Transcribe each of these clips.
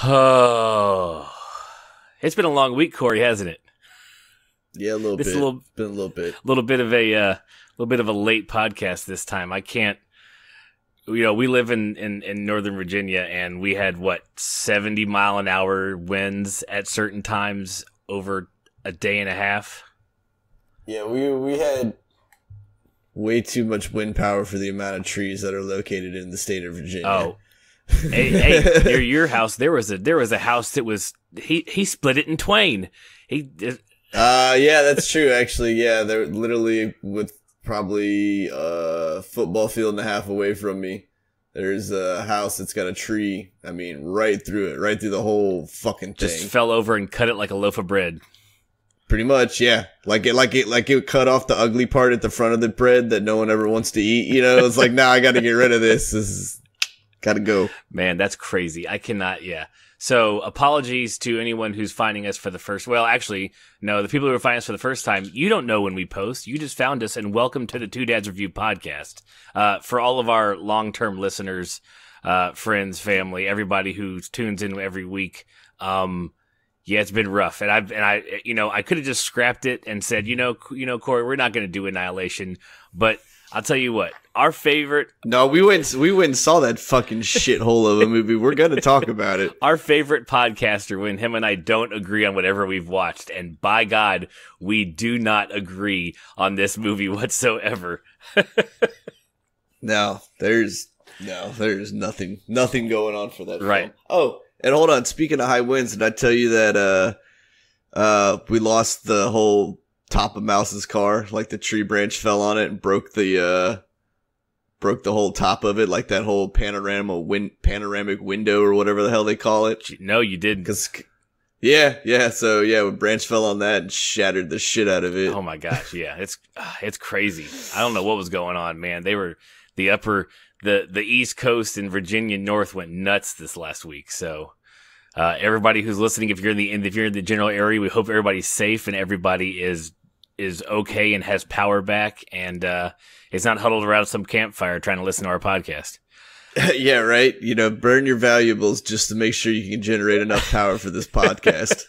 Oh, it's been a long week, Corey, hasn't it? Yeah, a little bit. Been a little bit. Little bit of a late podcast this time. I can't. We live in Northern Virginia, and we had 70-mile-an-hour winds at certain times over a day and a half. Yeah, we had way too much wind power for the amount of trees that are located in the state of Virginia. Oh. hey, near your house, there was a house that was he split it in twain. Yeah, that's true. Actually, yeah, they're literally with probably a football field and a half away from me. There's a house that's got a tree. I mean, right through the whole fucking thing. Just fell over and cut it like a loaf of bread. Pretty much, yeah. Like it cut off the ugly part at the front of the bread that no one ever wants to eat. It's like, nah, I got to get rid of this. This is gotta go. Man, that's crazy. I cannot, yeah. So apologies to anyone who's finding us for the first, well, actually, no, the people who are finding us for the first time, you don't know when we post. You just found us, and welcome to the Two Dads Review podcast. For all of our long-term listeners, friends, family, everybody who tunes in every week, yeah, it's been rough. And I could have just scrapped it and said, Corey, we're not going to do Annihilation, but I'll tell you what, our favorite... No, we went and saw that fucking shithole of a movie. We're going to talk about it. Our favorite podcaster, when him and I don't agree on whatever we've watched, and by God, we do not agree on this movie whatsoever. No, there's nothing going on for that right. film. Oh, and hold on, speaking of high winds, did I tell you that we lost the whole top of Mouse's car? Like the tree branch fell on it and broke the whole top of it, like that whole panoramic window or whatever the hell they call it. No, you didn't. Yeah. So yeah, a branch fell on that and shattered the shit out of it. Oh my gosh, yeah, it's crazy. I don't know what was going on, man. They were the East Coast and Virginia North went nuts this last week. So everybody who's listening, if you're in the general area, we hope everybody's safe and everybody is okay and has power back and is not huddled around some campfire trying to listen to our podcast. Yeah, right. Burn your valuables just to make sure you can generate enough power for this podcast.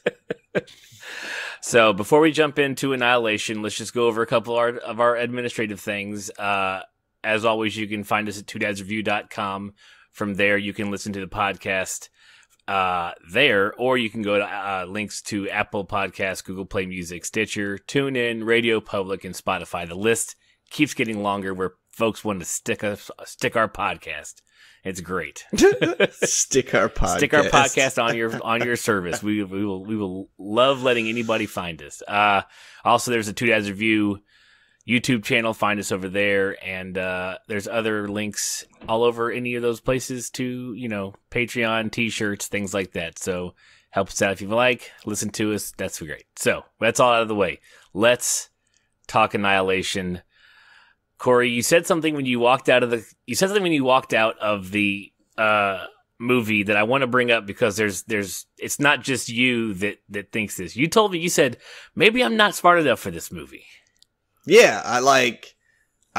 So before we jump into Annihilation, let's just go over a couple of our administrative things. As always, you can find us at twodadsreview.com. From there, you can listen to the podcast there, or you can go to links to Apple Podcasts, Google Play Music, Stitcher, TuneIn, Radio Public, and Spotify. The list keeps getting longer where folks want to stick our podcast. It's great. Stick our podcast on your service. We will love letting anybody find us. Also, there's a Two Dads Review YouTube channel. Find us over there, and there's other links all over any of those places to Patreon, T-shirts, things like that. So help us out if you like. Listen to us. That's great. So that's all out of the way. Let's talk Annihilation. Corey, you said something when you walked out of the movie that I want to bring up because it's not just you that thinks this. You told me, you said, maybe I'm not smart enough for this movie. Yeah, I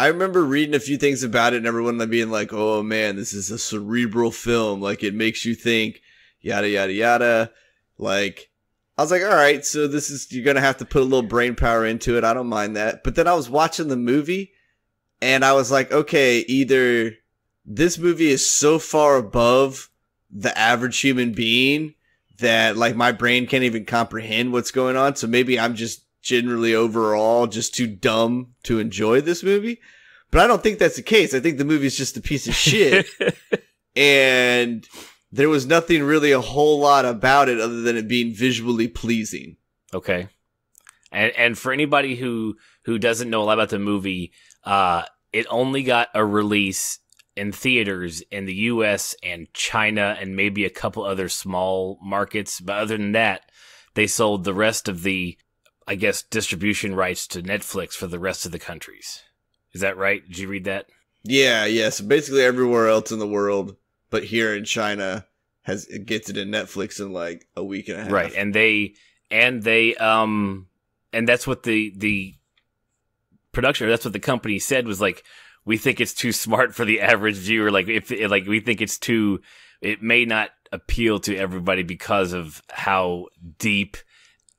remember reading a few things about it and everyone being like, oh man, this is a cerebral film. Like, it makes you think, yada, yada, yada. Like, I was like, all right, so you're going to have to put a little brain power into it. I don't mind that. But then I was watching the movie and I was like, okay, either this movie is so far above the average human being that like my brain can't even comprehend what's going on. So maybe I'm just generally overall just too dumb to enjoy this movie. But I don't think that's the case. I think the movie's just a piece of shit. And there was nothing really a whole lot about it other than it being visually pleasing. Okay. And for anybody who doesn't know a lot about the movie, it only got a release in theaters in the US and China and maybe a couple other small markets. But other than that, they sold the rest of the, I guess, distribution rights to Netflix for the rest of the countries. Is that right? Did you read that? Yeah. So basically everywhere else in the world, but here in China, it gets it in Netflix in like a week and a half. Right, and that's what the production, or that's what the company said, was like, we think it's too smart for the average viewer. Like, we think it may not appeal to everybody because of how deep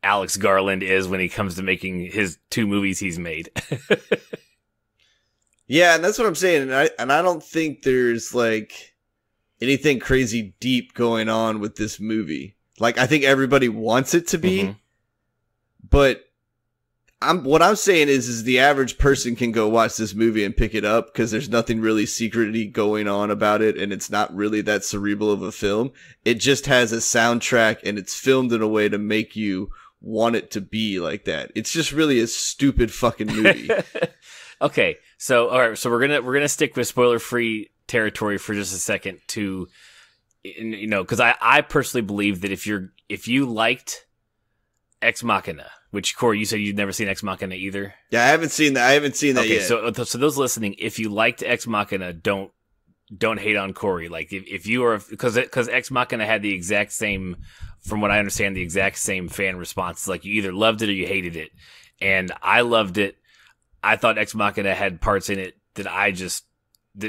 Alex Garland is when he comes to making his 2 movies he's made. Yeah, and that's what I'm saying. And I don't think there's like anything crazy deep going on with this movie. Like, I think everybody wants it to be, but what I'm saying is the average person can go watch this movie and pick it up because there's nothing really secretly going on about it, and it's not really that cerebral of a film. It just has a soundtrack, and it's filmed in a way to make you want it to be like that. It's just really a stupid fucking movie. Okay, so all right, so we're gonna stick with spoiler-free territory for just a second to, you know, because I personally believe that if you liked Ex Machina, which Corey, you said you'd never seen Ex Machina either. Yeah, I haven't seen that. Okay, yet. so those listening, if you liked Ex Machina, don't hate on Corey. Like if you are, because Ex Machina had the exact same, from what I understand, the exact same fan response. Like you either loved it or you hated it, and I loved it. I thought Ex Machina had parts in it that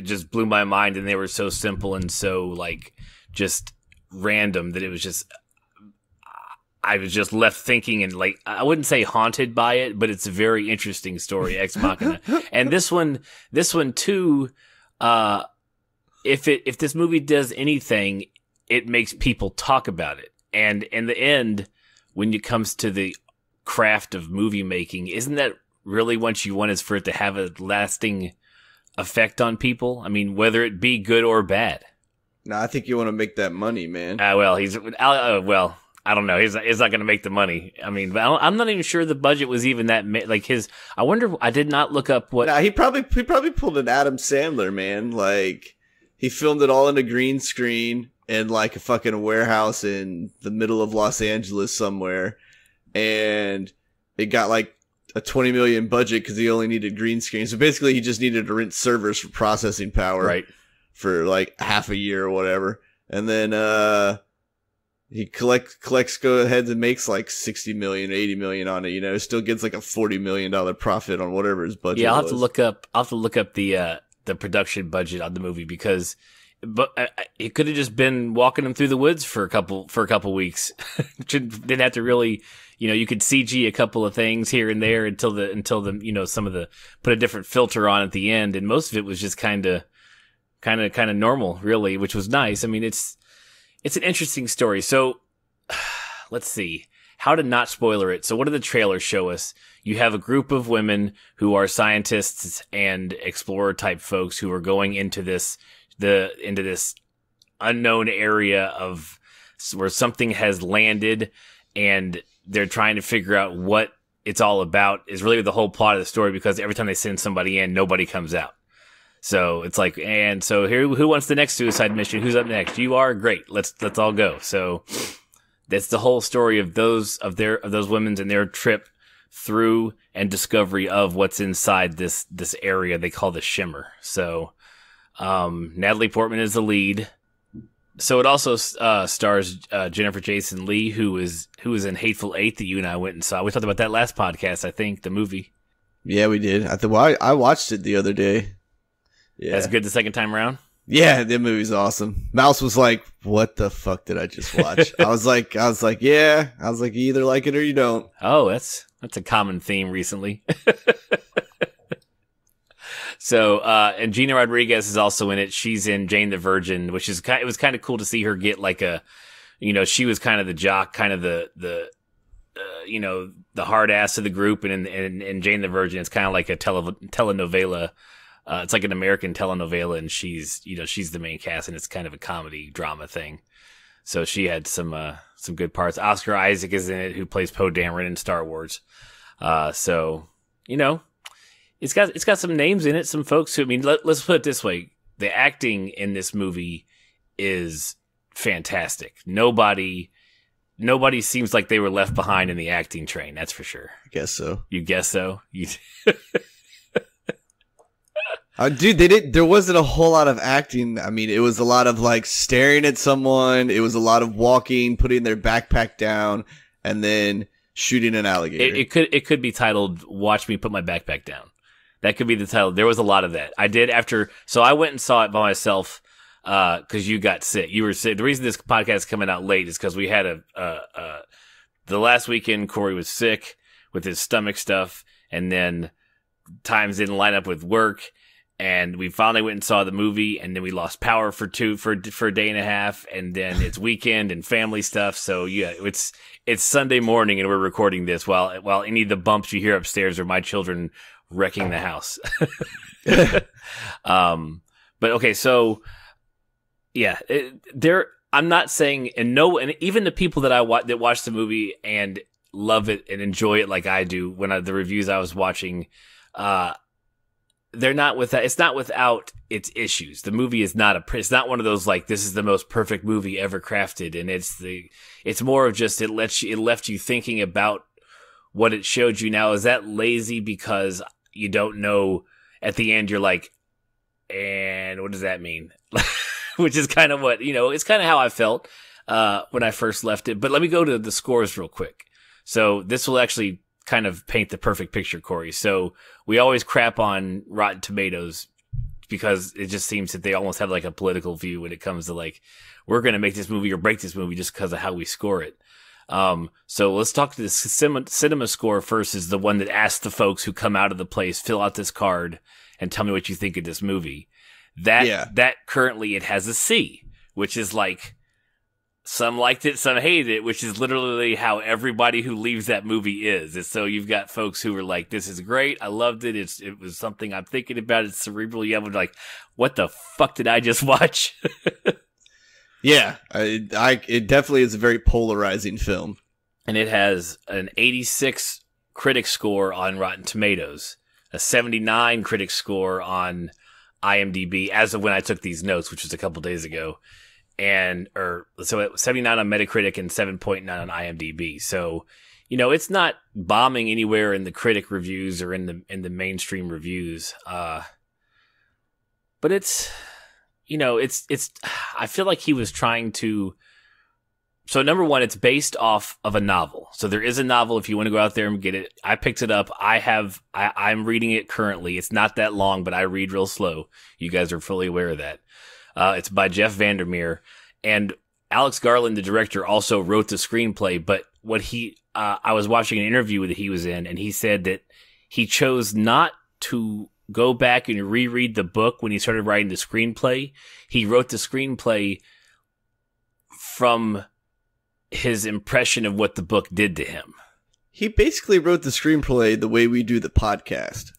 just blew my mind, and they were so simple and so like just random that it was just, I was just left thinking, and like, I wouldn't say haunted by it, but it's a very interesting story, Ex Machina. And this one too, if this movie does anything, it makes people talk about it. And in the end, when it comes to the craft of movie making, isn't that really what you want, is for it to have a lasting effect on people? I mean, whether it be good or bad. No, I think you want to make that money, man. Well, I don't know. He's not going to make the money. I mean, but I'm not even sure the budget was even that like his. I wonder. I did not look up what. Nah, he probably pulled an Adam Sandler, man. Like, he filmed it all in a green screen in like a fucking warehouse in the middle of Los Angeles somewhere, and it got like a $20 million budget because he only needed green screen. So basically, he just needed to rent servers for processing power, right, for like half a year or whatever, and then he collects go ahead and makes like 60 million, 80 million on it. You know, still gets like a $40 million profit on whatever his budget. Yeah, I'll have to look up the production budget on the movie, because, but it could have just been walking him through the woods for a couple weeks. Didn't have to really, you know, you could CG a couple of things here and there until the you know, some of the, put a different filter on at the end, and most of it was just kind of normal, really, which was nice. I mean, it's an interesting story. So let's see how to not spoiler it. So what do the trailers show us? You have a group of women who are scientists and explorer type folks who are going into this unknown area of where something has landed, and they're trying to figure out what it's all about, is really the whole plot of the story, because every time they send somebody in, nobody comes out. So it's like, and so here, who wants the next suicide mission? Who's up next? You are? Great. Let's all go. So that's the whole story of those women's and their trip through and discovery of what's inside this area they call the Shimmer. So Natalie Portman is the lead. So it also stars Jennifer Jason Leigh, who is in Hateful Eight that you and I went and saw. We talked about that last podcast, I think, the movie. Yeah, we did. I watched it the other day. Yeah. That's good the second time around? Yeah, the movie's awesome. Mouse was like, what the fuck did I just watch? I was like, yeah. I was like, you either like it or you don't. Oh, that's a common theme recently. So, and Gina Rodriguez is also in it. She's in Jane the Virgin, which is it was kind of cool to see her get like a, you know, she was kind of the jock, kind of the you know, the hard ass of the group. And in Jane the Virgin, it's kind of like a telenovela. It's like an American telenovela, and she's the main cast, and it's kind of a comedy drama thing. So she had some good parts. Oscar Isaac is in it, who plays Poe Dameron in Star Wars. So, you know, it's got some names in it, some folks who, I mean, let's put it this way. The acting in this movie is fantastic. Nobody seems like they were left behind in the acting train. That's for sure. I guess so. You guess so? Dude, there wasn't a whole lot of acting. I mean, it was a lot of like staring at someone. It was a lot of walking, putting their backpack down, and then shooting an alligator. It could be titled "Watch Me Put My Backpack Down." That could be the title. There was a lot of that. So I went and saw it by myself because you got sick. You were sick. The reason this podcast is coming out late is because we had the last weekend Corey was sick with his stomach stuff, and then times didn't line up with work, and we finally went and saw the movie, and then we lost power for a day and a half, and then it's weekend and family stuff. So yeah, it's Sunday morning, and we're recording this while any of the bumps you hear upstairs are my children wrecking the house. But okay, so yeah, I'm not saying, and even the people that watch the movie and love it and enjoy it like I do, the reviews I was watching, they're not it's not without its issues. The movie is it's not one of those like, this is the most perfect movie ever crafted, and it's more of just it left you thinking about what it showed you. Now, is that lazy because you don't know at the end? You're like, and what does that mean? Which is kind of what, it's kind of how I felt when I first left it. But let me go to the scores real quick. So this will actually kind of paint the perfect picture, Corey. So we always crap on Rotten Tomatoes because it just seems that they almost have like a political view when it comes to like, we're going to make this movie or break this movie just because of how we score it. So let's talk to the cinema score first, is the one that asks the folks who come out of the place, fill out this card and tell me what you think of this movie. That currently it has a C, which is like, some liked it, some hated it, which is literally how everybody who leaves that movie is. And so you've got folks who are like, this is great, I loved it, it was something I'm thinking about, it's cerebral. You have like, what the fuck did I just watch? Yeah, it definitely is a very polarizing film. And it has an 86 critic score on Rotten Tomatoes, a 79 critic score on IMDb as of when I took these notes, which was a couple days ago. So it was 79 on Metacritic and 7.9 on IMDb. So, it's not bombing anywhere in the critic reviews or in the mainstream reviews. But it's, I feel like he was trying to. So number one, it's based off of a novel. So there is a novel if you want to go out there and get it. I picked it up. I'm reading it currently. It's not that long, but I read real slow. You guys are fully aware of that. It's by Jeff Vandermeer, and Alex Garland, the director, also wrote the screenplay. But I was watching an interview that he was in, and he said that he chose not to go back and reread the book when he started writing the screenplay. He wrote the screenplay from his impression of what the book did to him. He basically wrote the screenplay the way we do the podcast.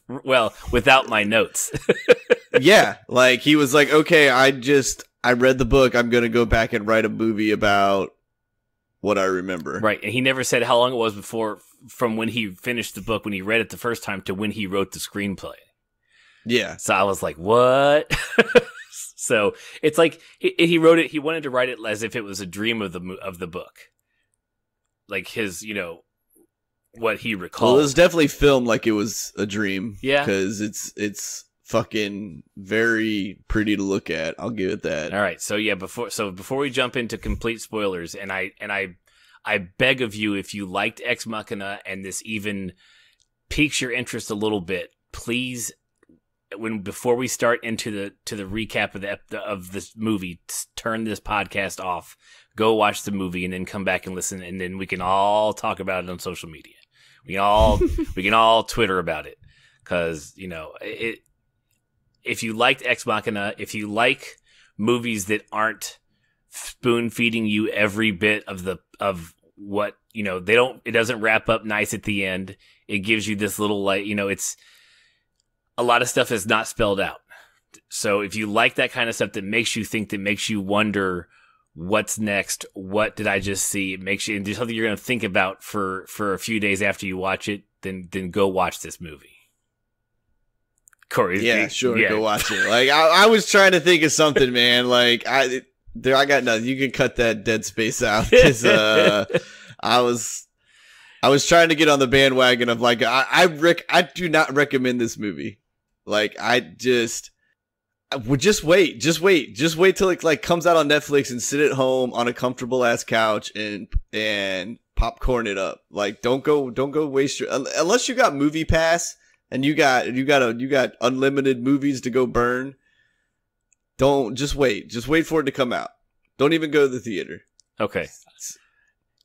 Well, without my notes. Yeah, like he was like, okay, I read the book, I'm going to go back and write a movie about what I remember. Right, and he never said how long it was from when he finished the book, when he read it the first time, to when he wrote the screenplay. Yeah. So I was like, what? So it's like he wrote it, he wanted to write it as if it was a dream of the book. Like his, what he recalled. Well, it was definitely filmed like it was a dream. Yeah. Because it's fucking very pretty to look at. I'll give it that. All right. So yeah, before we jump into complete spoilers, and I beg of you, if you liked Ex Machina and this even piques your interest a little bit, please, before we start into the recap of this movie, turn this podcast off, go watch the movie, and then come back and listen, and then we can all talk about it on social media. We can all Twitter about it, because if you liked Ex Machina, if you like movies that aren't spoon feeding you every bit of what it doesn't wrap up nice at the end. It gives you this little it's a lot of stuff is not spelled out. So if you like that kind of stuff that makes you think, that makes you wonder what's next, what did I just see, it makes you something you're going to think about for a few days after you watch it, then go watch this movie. Corey, yeah, sure, go watch it. Like I was trying to think of something, man. Like I got nothing. You can cut that dead space out. 'Cause, I was trying to get on the bandwagon of like I do not recommend this movie. Like would just wait till it like comes out on Netflix and sit at home on a comfortable ass couch and popcorn it up. Like don't go waste unless you got Movie Pass and you got unlimited movies to go burn. Don't just wait. Just wait for it to come out. Don't even go to the theater. Okay.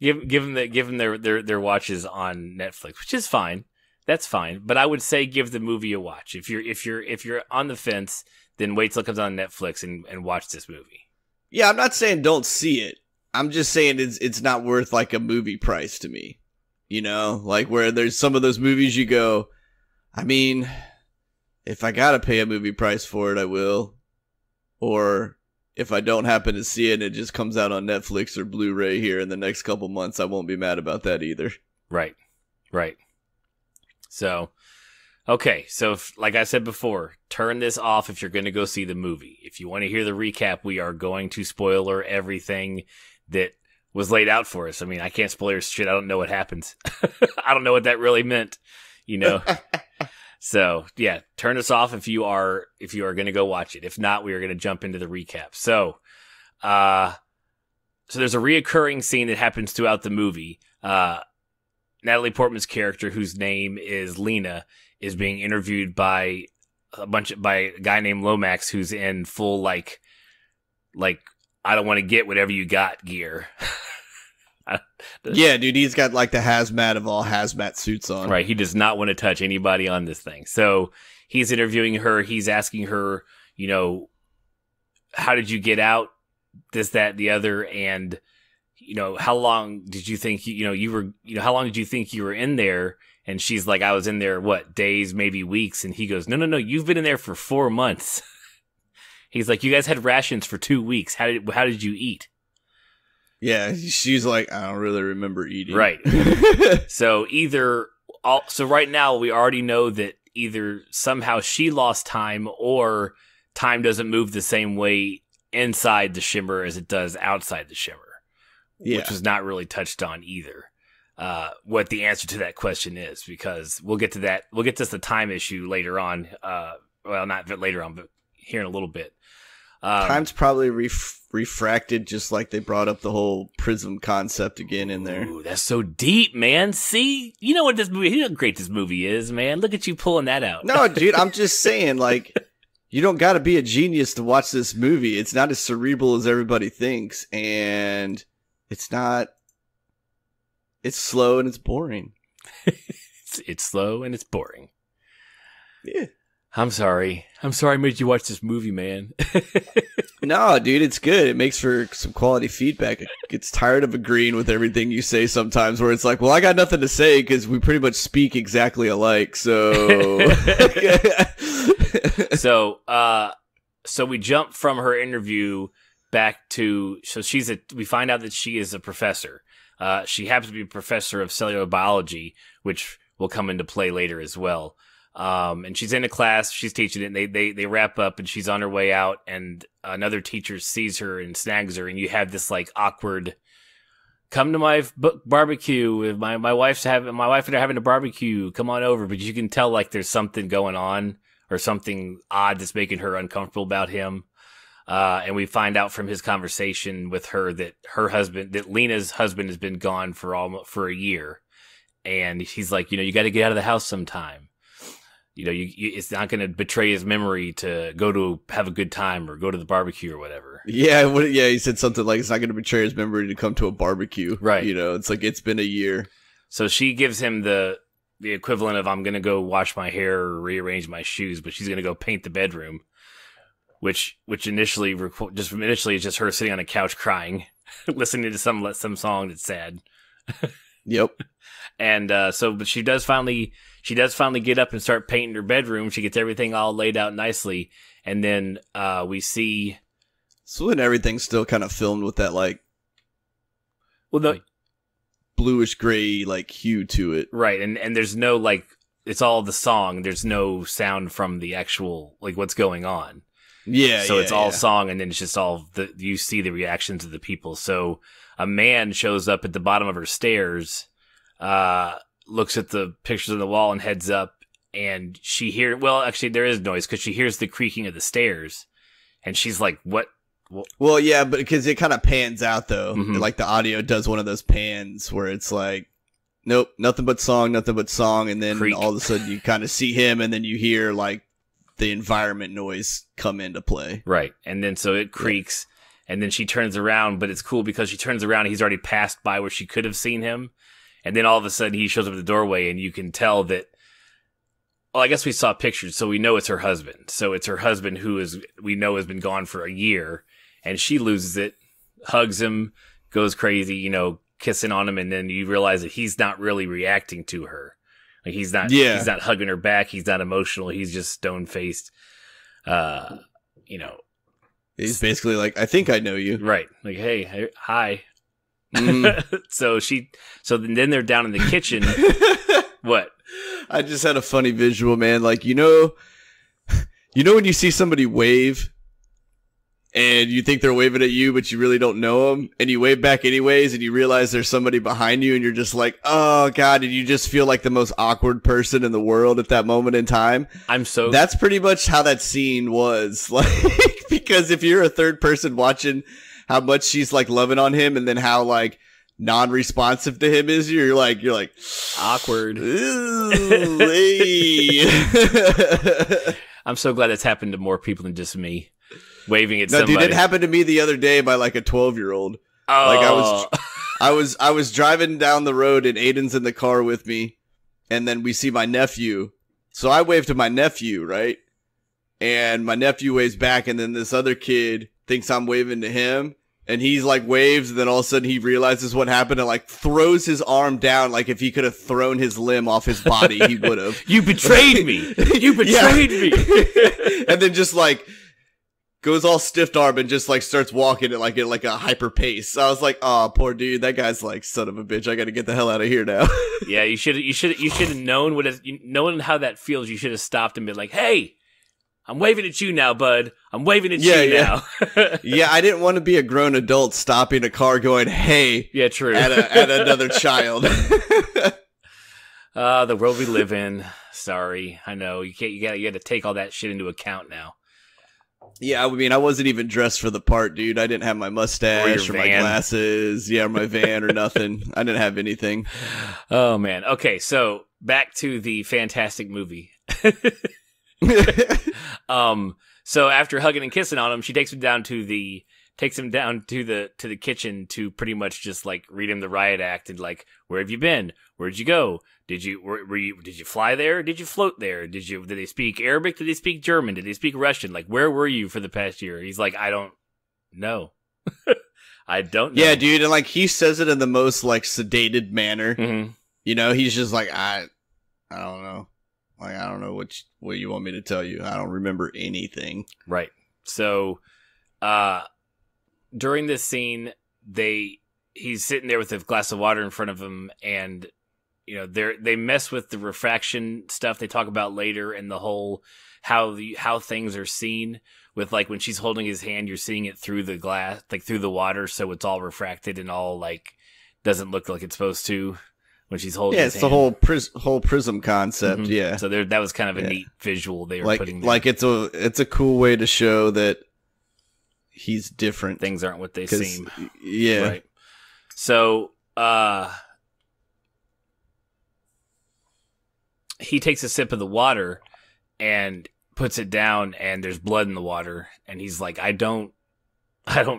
Give them their watches on Netflix, which is fine. That's fine. But I would say give the movie a watch. If you're on the fence, then wait till it comes on Netflix and watch this movie. Yeah, I'm not saying don't see it. I'm just saying it's not worth like a movie price to me. You know, like where there's some of those movies you go, I mean, if I gotta pay a movie price for it, I will. Or if I don't happen to see it and it just comes out on Netflix or Blu-ray here in the next couple months, I won't be mad about that either. Right. So, okay. So, like I said before, turn this off if you're going to go see the movie. If you want to hear the recap, we are going to spoiler everything that was laid out for us. I mean, I can't spoiler shit. I don't know what happens. I don't know what that really meant, you know? So, yeah, turn us off if you are going to go watch it. If not, we are going to jump into the recap. So there's a reoccurring scene that happens throughout the movie. Natalie Portman's character, whose name is Lena, is being interviewed by a guy named Lomax, who's in full like I don't want to get whatever you got gear. Yeah, dude, he's got like the hazmat of all hazmat suits on. Right, he does not want to touch anybody on this thing. So he's interviewing her. He's asking her, you know, how did you get out? This, that, the other, and you know, how long did you think how long did you think you were in there? And she's like, I was in there, what, days, maybe weeks? And he goes, no, you've been in there for 4 months. He's like, you guys had rations for 2 weeks. How did you eat? Yeah, she's like, I don't really remember eating. Right. So right now we already know that either somehow she lost time or time doesn't move the same way inside the shimmer as it does outside the shimmer. Yeah. Which was not really touched on either. What the answer to that question is, because we'll get to that. We'll get to the time issue later on. Well, not later on, but here in a little bit. Time's probably refracted, just like they brought up the whole prism concept again in there. Ooh, that's so deep, man. See, you know how great this movie is, man. Look at you pulling that out. No, dude, I'm just saying, like, you don't got to be a genius to watch this movie. It's not as cerebral as everybody thinks, and it's not. It's slow and it's boring. It's slow and it's boring. Yeah. I'm sorry I made you watch this movie, man. No, dude, it's good. It makes for some quality feedback. It gets tired of agreeing with everything you say sometimes, where it's like, well, I got nothing to say because we pretty much speak exactly alike. So, so we jump from her interview back to, we find out that she is a professor. She happens to be a professor of cellular biology, which will come into play later as well. And she's in a class, she's teaching it, and they wrap up, and she's on her way out, and another teacher sees her and snags her, and you have this like awkward, come to my barbecue. My wife and I are having a barbecue. Come on over. But you can tell like there's something going on or something odd that's making her uncomfortable about him. And we find out from his conversation with her that Lena's husband has been gone for a year, and he's like, you got to get out of the house sometime. It's not going to betray his memory to go to have a good time or go to the barbecue or whatever. Yeah, he said something like it's not going to betray his memory to come to a barbecue. Right. It's like it's been a year. So she gives him the equivalent of, I'm going to go wash my hair or rearrange my shoes, but she's going to go paint the bedroom, which initially is just her sitting on a couch crying, listening to some song that's sad. Yep. And but she does finally get up and start painting her bedroom. She gets everything all laid out nicely, and then we see. So when everything's still kind of filmed with that bluish gray hue to it, right? And there's no it's all the song. There's no sound from the actual what's going on. Yeah. So it's all song, and then it's just all you see the reactions of the people. So a man shows up at the bottom of her stairs. Looks at the pictures on the wall and heads up, and actually there is noise because she hears the creaking of the stairs, and she's like, what? Well, yeah, but because it kind of pans out though, mm-hmm. Like the audio does one of those pans where it's like, nope, nothing but song, and then Creak. all of a sudden you kind of see him, and then you hear the environment noise come into play. Right. And then so it creaks, and then she turns around, but it's cool because she turns around and he's already passed by where she could have seen him. And then all of a sudden he shows up at the doorway, and you can tell that, well, I guess we saw pictures, so we know it's her husband. So it's her husband we know has been gone for a year, and she loses it, hugs him, goes crazy, kissing on him, and then you realize that he's not really reacting to her. Like he's not hugging her back. He's not emotional. He's just stone-faced. He's basically like, I think I know you. Right. Like, hey, hi. Mm. So then they're down in the kitchen. What? I just had a funny visual, man. Like, when you see somebody wave and you think they're waving at you, but you really don't know them, and you wave back anyways, and you realize there's somebody behind you, and you're just like, oh God, and you just feel like the most awkward person in the world at that moment in time. That's pretty much how that scene was. Like, because if you're a third person watching how much she's like loving on him, and then how like non-responsive to him is, you're like awkward. Ooh, hey. I'm so glad it's happened to more people than just me. Waving at somebody. Dude, it happened to me the other day by like a 12-year-old. Oh. Like I was driving down the road, and Aiden's in the car with me, and then we see my nephew. So I wave to my nephew, right? And my nephew waves back, and then this other kid thinks I'm waving to him, and he's like waves, and then all of a sudden he realizes what happened and like throws his arm down, like if he could have thrown his limb off his body, he would have. You betrayed me. You betrayed me. And then just like goes all stiff arm and just like starts walking at like a hyper pace. So I was like, oh, poor dude, that guy's like, son of a bitch, I got to get the hell out of here now. Yeah, you should have known knowing how that feels. You should have stopped and been like, hey, I'm waving at you now, bud. I'm waving at you now. Yeah, I didn't want to be a grown adult stopping a car going, hey. Yeah, true. At another child. The world we live in. Sorry, I know you can't. You got to take all that shit into account now. Yeah, I mean, I wasn't even dressed for the part, dude. I didn't have my mustache or my glasses, or my van or nothing. I didn't have anything. Oh man. Okay, so back to the fantastic movie. So after hugging and kissing on him, she takes him down to the kitchen to pretty much just like read him the riot act and like, where have you been? Where'd you go? Did you fly there? Did you float there? Did they speak Arabic? Did they speak German? Did they speak Russian? Like, where were you for the past year? He's like, I don't know. I don't know. Yeah, dude, and like he says it in the most like sedated manner. Mm-hmm. He's just like, I don't know. Like, I don't know what you want me to tell you. I don't remember anything. Right. So, during this scene, he's sitting there with a glass of water in front of him, and they mess with the refraction stuff they talk about later, and the whole how things are seen with, like, when she's holding his hand, you're seeing it through the glass, like through the water, so it's all refracted and all like doesn't look like it's supposed to when she's holding his hand. The whole prism concept. Mm-hmm. Yeah, so that was kind of a neat visual they were putting there. Like it's a cool way to show that he's different. Things aren't what they seem. Yeah. Right. So, he takes a sip of the water and puts it down, and there's blood in the water, and he's like, I don't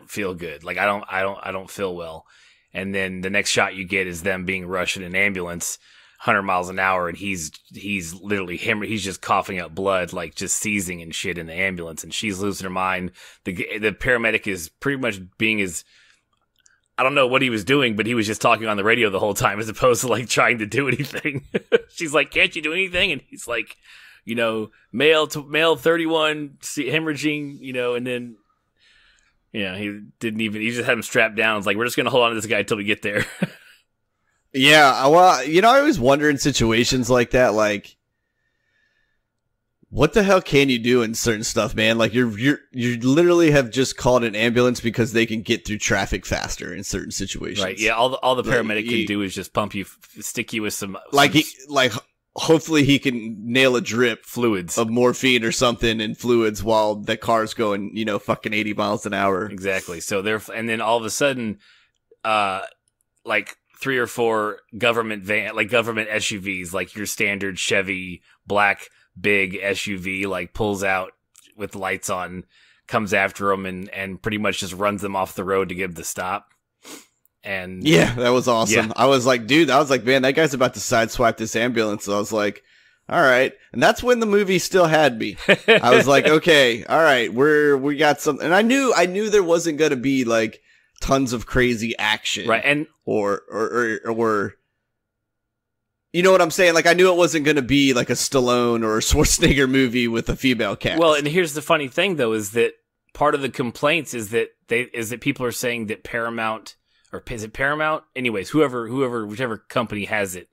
feel good. Like, I don't feel well. And then the next shot you get is them being rushed in an ambulance, 100 miles an hour, and he's literally he's just coughing up blood, like just seizing and shit in the ambulance, and she's losing her mind. The paramedic is pretty much being I don't know what he was doing, but he was just talking on the radio the whole time as opposed to like trying to do anything. She's like, can't you do anything? And he's like, male 31 hemorrhaging, and then he just had him strapped down. It's like, we're just going to hold on to this guy until we get there. Yeah, well, I always wonder in situations like that, like, what the hell can you do in certain stuff, man? Like, you literally have just called an ambulance because they can get through traffic faster in certain situations. Right, yeah, all the paramedic can do is just pump you, stick you with some... Hopefully he can nail a drip fluids of morphine or something in fluids while the car's going, fucking 80 miles an hour. Exactly. So and then all of a sudden, like 3 or 4 government SUVs, like your standard Chevy black big SUV like pulls out with lights on, comes after them, and pretty much just runs them off the road to give the stop. And yeah, that was awesome. Yeah. I was like, man, that guy's about to sideswipe this ambulance. So I was like, all right. And that's when the movie still had me. I was like, okay, all right, we got something. And I knew there wasn't going to be like tons of crazy action. Right. And or you know what I'm saying? Like, I knew it wasn't going to be like a Stallone or a Schwarzenegger movie with a female cast. well, and here's the funny thing though, is that part of the complaints is that people are saying that Paramount, or is it Paramount? Anyways, whichever company has it,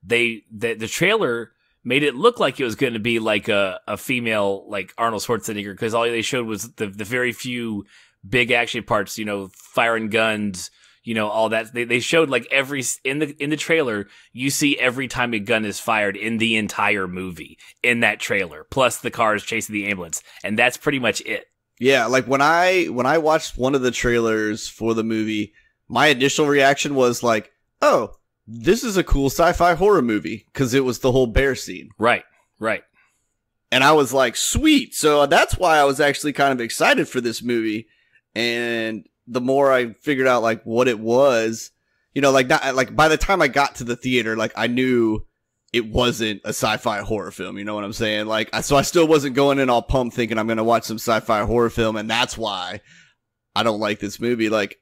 the trailer made it look like it was going to be like a female, like Arnold Schwarzenegger, because all they showed was the very few big action parts, you know, firing guns, you know, all that. They showed like in the trailer, you see every time a gun is fired in the entire movie in that trailer, plus the cars chasing the ambulance, and that's pretty much it. Yeah, like when I watched one of the trailers for the movie, my initial reaction was like, oh, this is a cool sci-fi horror movie, because it was the whole bear scene. Right. And I was like, sweet. So that's why I was actually kind of excited for this movie. And the more I figured out like what it was, you know, like not like by the time I got to the theater, like I knew it wasn't a sci-fi horror film. You know what I'm saying? Like, so I still wasn't going in all pumped thinking I'm going to watch some sci-fi horror film. And that's why I don't like this movie. Like,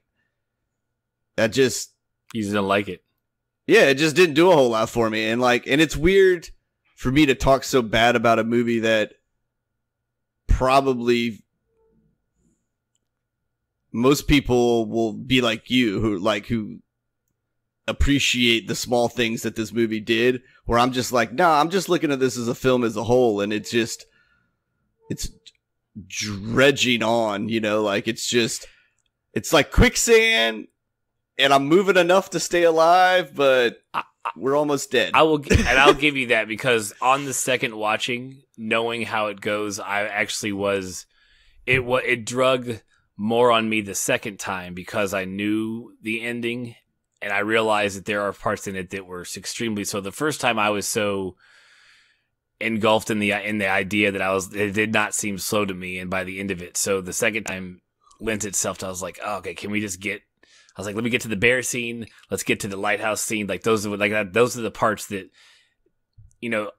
that just, You just don't like it. yeah, it just didn't do a whole lot for me. And like, and it's weird for me to talk so bad about a movie that probably most people will be like you, who appreciate the small things that this movie did, where I'm just like, nah, I'm just looking at this as a film as a whole. And it's dredging on, you know, like it's like quicksand, and I'm moving enough to stay alive, but we're almost dead. I'll give you that, because on the second watching, knowing how it goes, I actually it drug more on me the second time, because I knew the ending and I realized that there are parts in it that were extremely so. The first time I was so engulfed in the idea that it did not seem slow to me, and by the end of it, so the second time lent itself to, I was like, oh, okay, can we just get, I was like, let me get to the bear scene. Let's get to the lighthouse scene. Like those are the parts that, you know,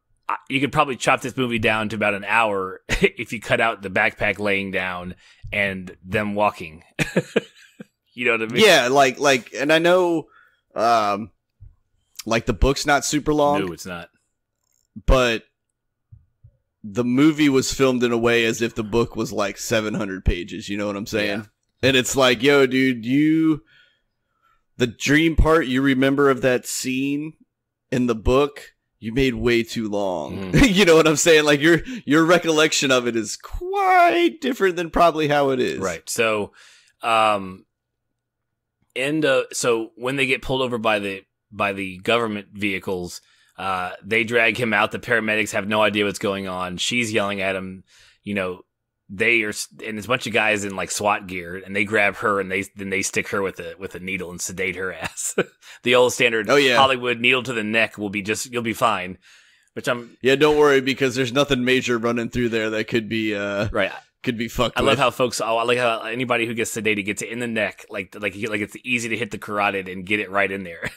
you could probably chop this movie down to about an hour if you cut out the backpack laying down and them walking. You know what I mean? Yeah, like, and I know, like the book's not super long. No, it's not. But the movie was filmed in a way as if the book was like 700 pages. You know what I'm saying? Yeah. And it's like, yo, dude, the dream part you remember of that scene in the book, you made way too long. You know what I'm saying? Like your recollection of it is quite different than probably how it is. Right. So, so when they get pulled over by the government vehicles, they drag him out. The paramedics have no idea what's going on. She's yelling at him. You know, and there's a bunch of guys in like SWAT gear, and they grab her and they stick her with a needle and sedate her ass. The old standard Hollywood needle to the neck you'll be fine. Don't worry, because there's nothing major running through there that could be right. Could be fucked. I love how I like how anybody who gets sedated gets it in the neck, like it's easy to hit the carotid and get it right in there.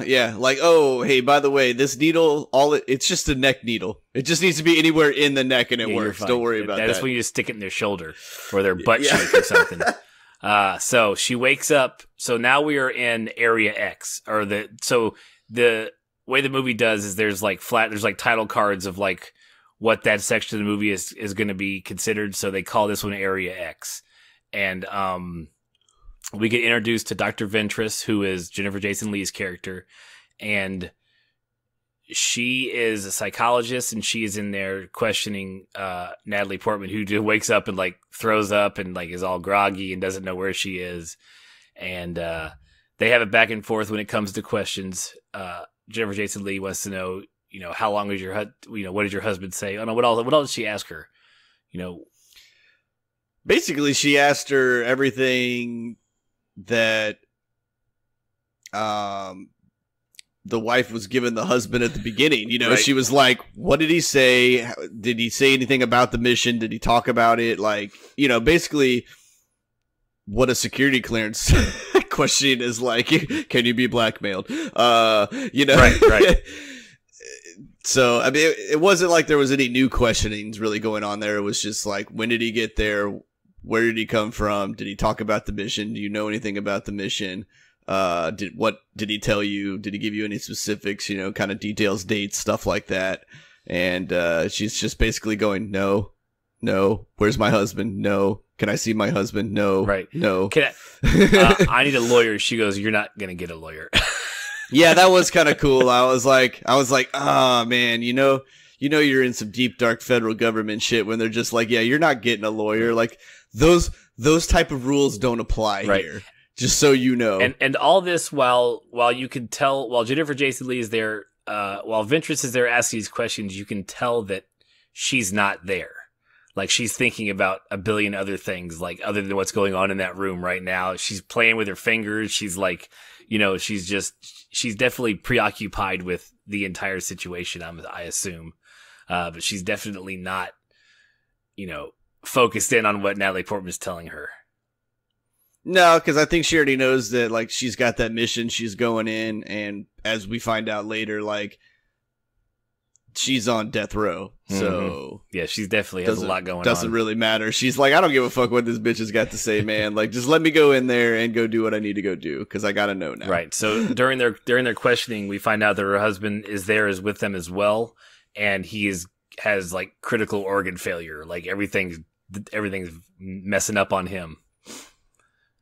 Yeah. Like, oh, hey, by the way, this needle, it's just a neck needle. It just needs to be anywhere in the neck, and it works. Don't worry about that. That's when you just stick it in their shoulder or their butt cheek or something. So she wakes up. So now we are in Area X, so the way the movie does is there's like title cards of like what that section of the movie is going to be considered. So they call this one Area X. And we get introduced to Dr. Ventress, who is Jennifer Jason Leigh's character. And she is a psychologist, and she is in there questioning Natalie Portman, who just wakes up and like throws up and like is all groggy and doesn't know where she is. And they have it back and forth when it comes to questions. Jennifer Jason Leigh wants to know, you know, how long is what did your husband say? Oh no, what else did she ask her? You know, basically she asked her everything that the wife was giving the husband at the beginning. You know, Right. She was like, what did he say? Did he say anything about the mission? Did he talk about it? Like, you know, basically what a security clearance question is like, can you be blackmailed? You know, Right. So, I mean, it wasn't like there was any new questionings really going on there. It was just like, when did he get there? Where did he come from? Did he talk about the mission? Do you know anything about the mission? What did he tell you? Did he give you any specifics? You know, kind of details, dates, stuff like that. And she's just basically going, no. Where's my husband? No. Can I see my husband? No. Right. No. I need a lawyer. She goes, you're not gonna get a lawyer. Yeah, that was kind of cool. I was like, oh man, you know, you're in some deep dark federal government shit when they're just like, yeah, you're not getting a lawyer. Like those type of rules don't apply here. Just so you know. And all this while you can tell, while Jennifer Jason Leigh is there, while Ventress is there asking these questions, you can tell that she's not there. Like she's thinking about a billion other things, like other than what's going on in that room right now. She's playing with her fingers. She's like, you know, she's definitely preoccupied with the entire situation, I assume. But she's definitely not, you know, focused in on what Natalie Portman's telling her. No, because I think she already knows that, like, she's got that mission, she's going in, and as we find out later, like, she's on death row. So yeah, she's definitely has a lot going on. Doesn't really matter. She's like, I don't give a fuck what this bitch has got to say, man. Like, just let me go in there and go do what I need to go do, because I gotta know now. Right. So during their questioning, we find out that her husband is with them as well, and he has like critical organ failure. Like everything's messing up on him.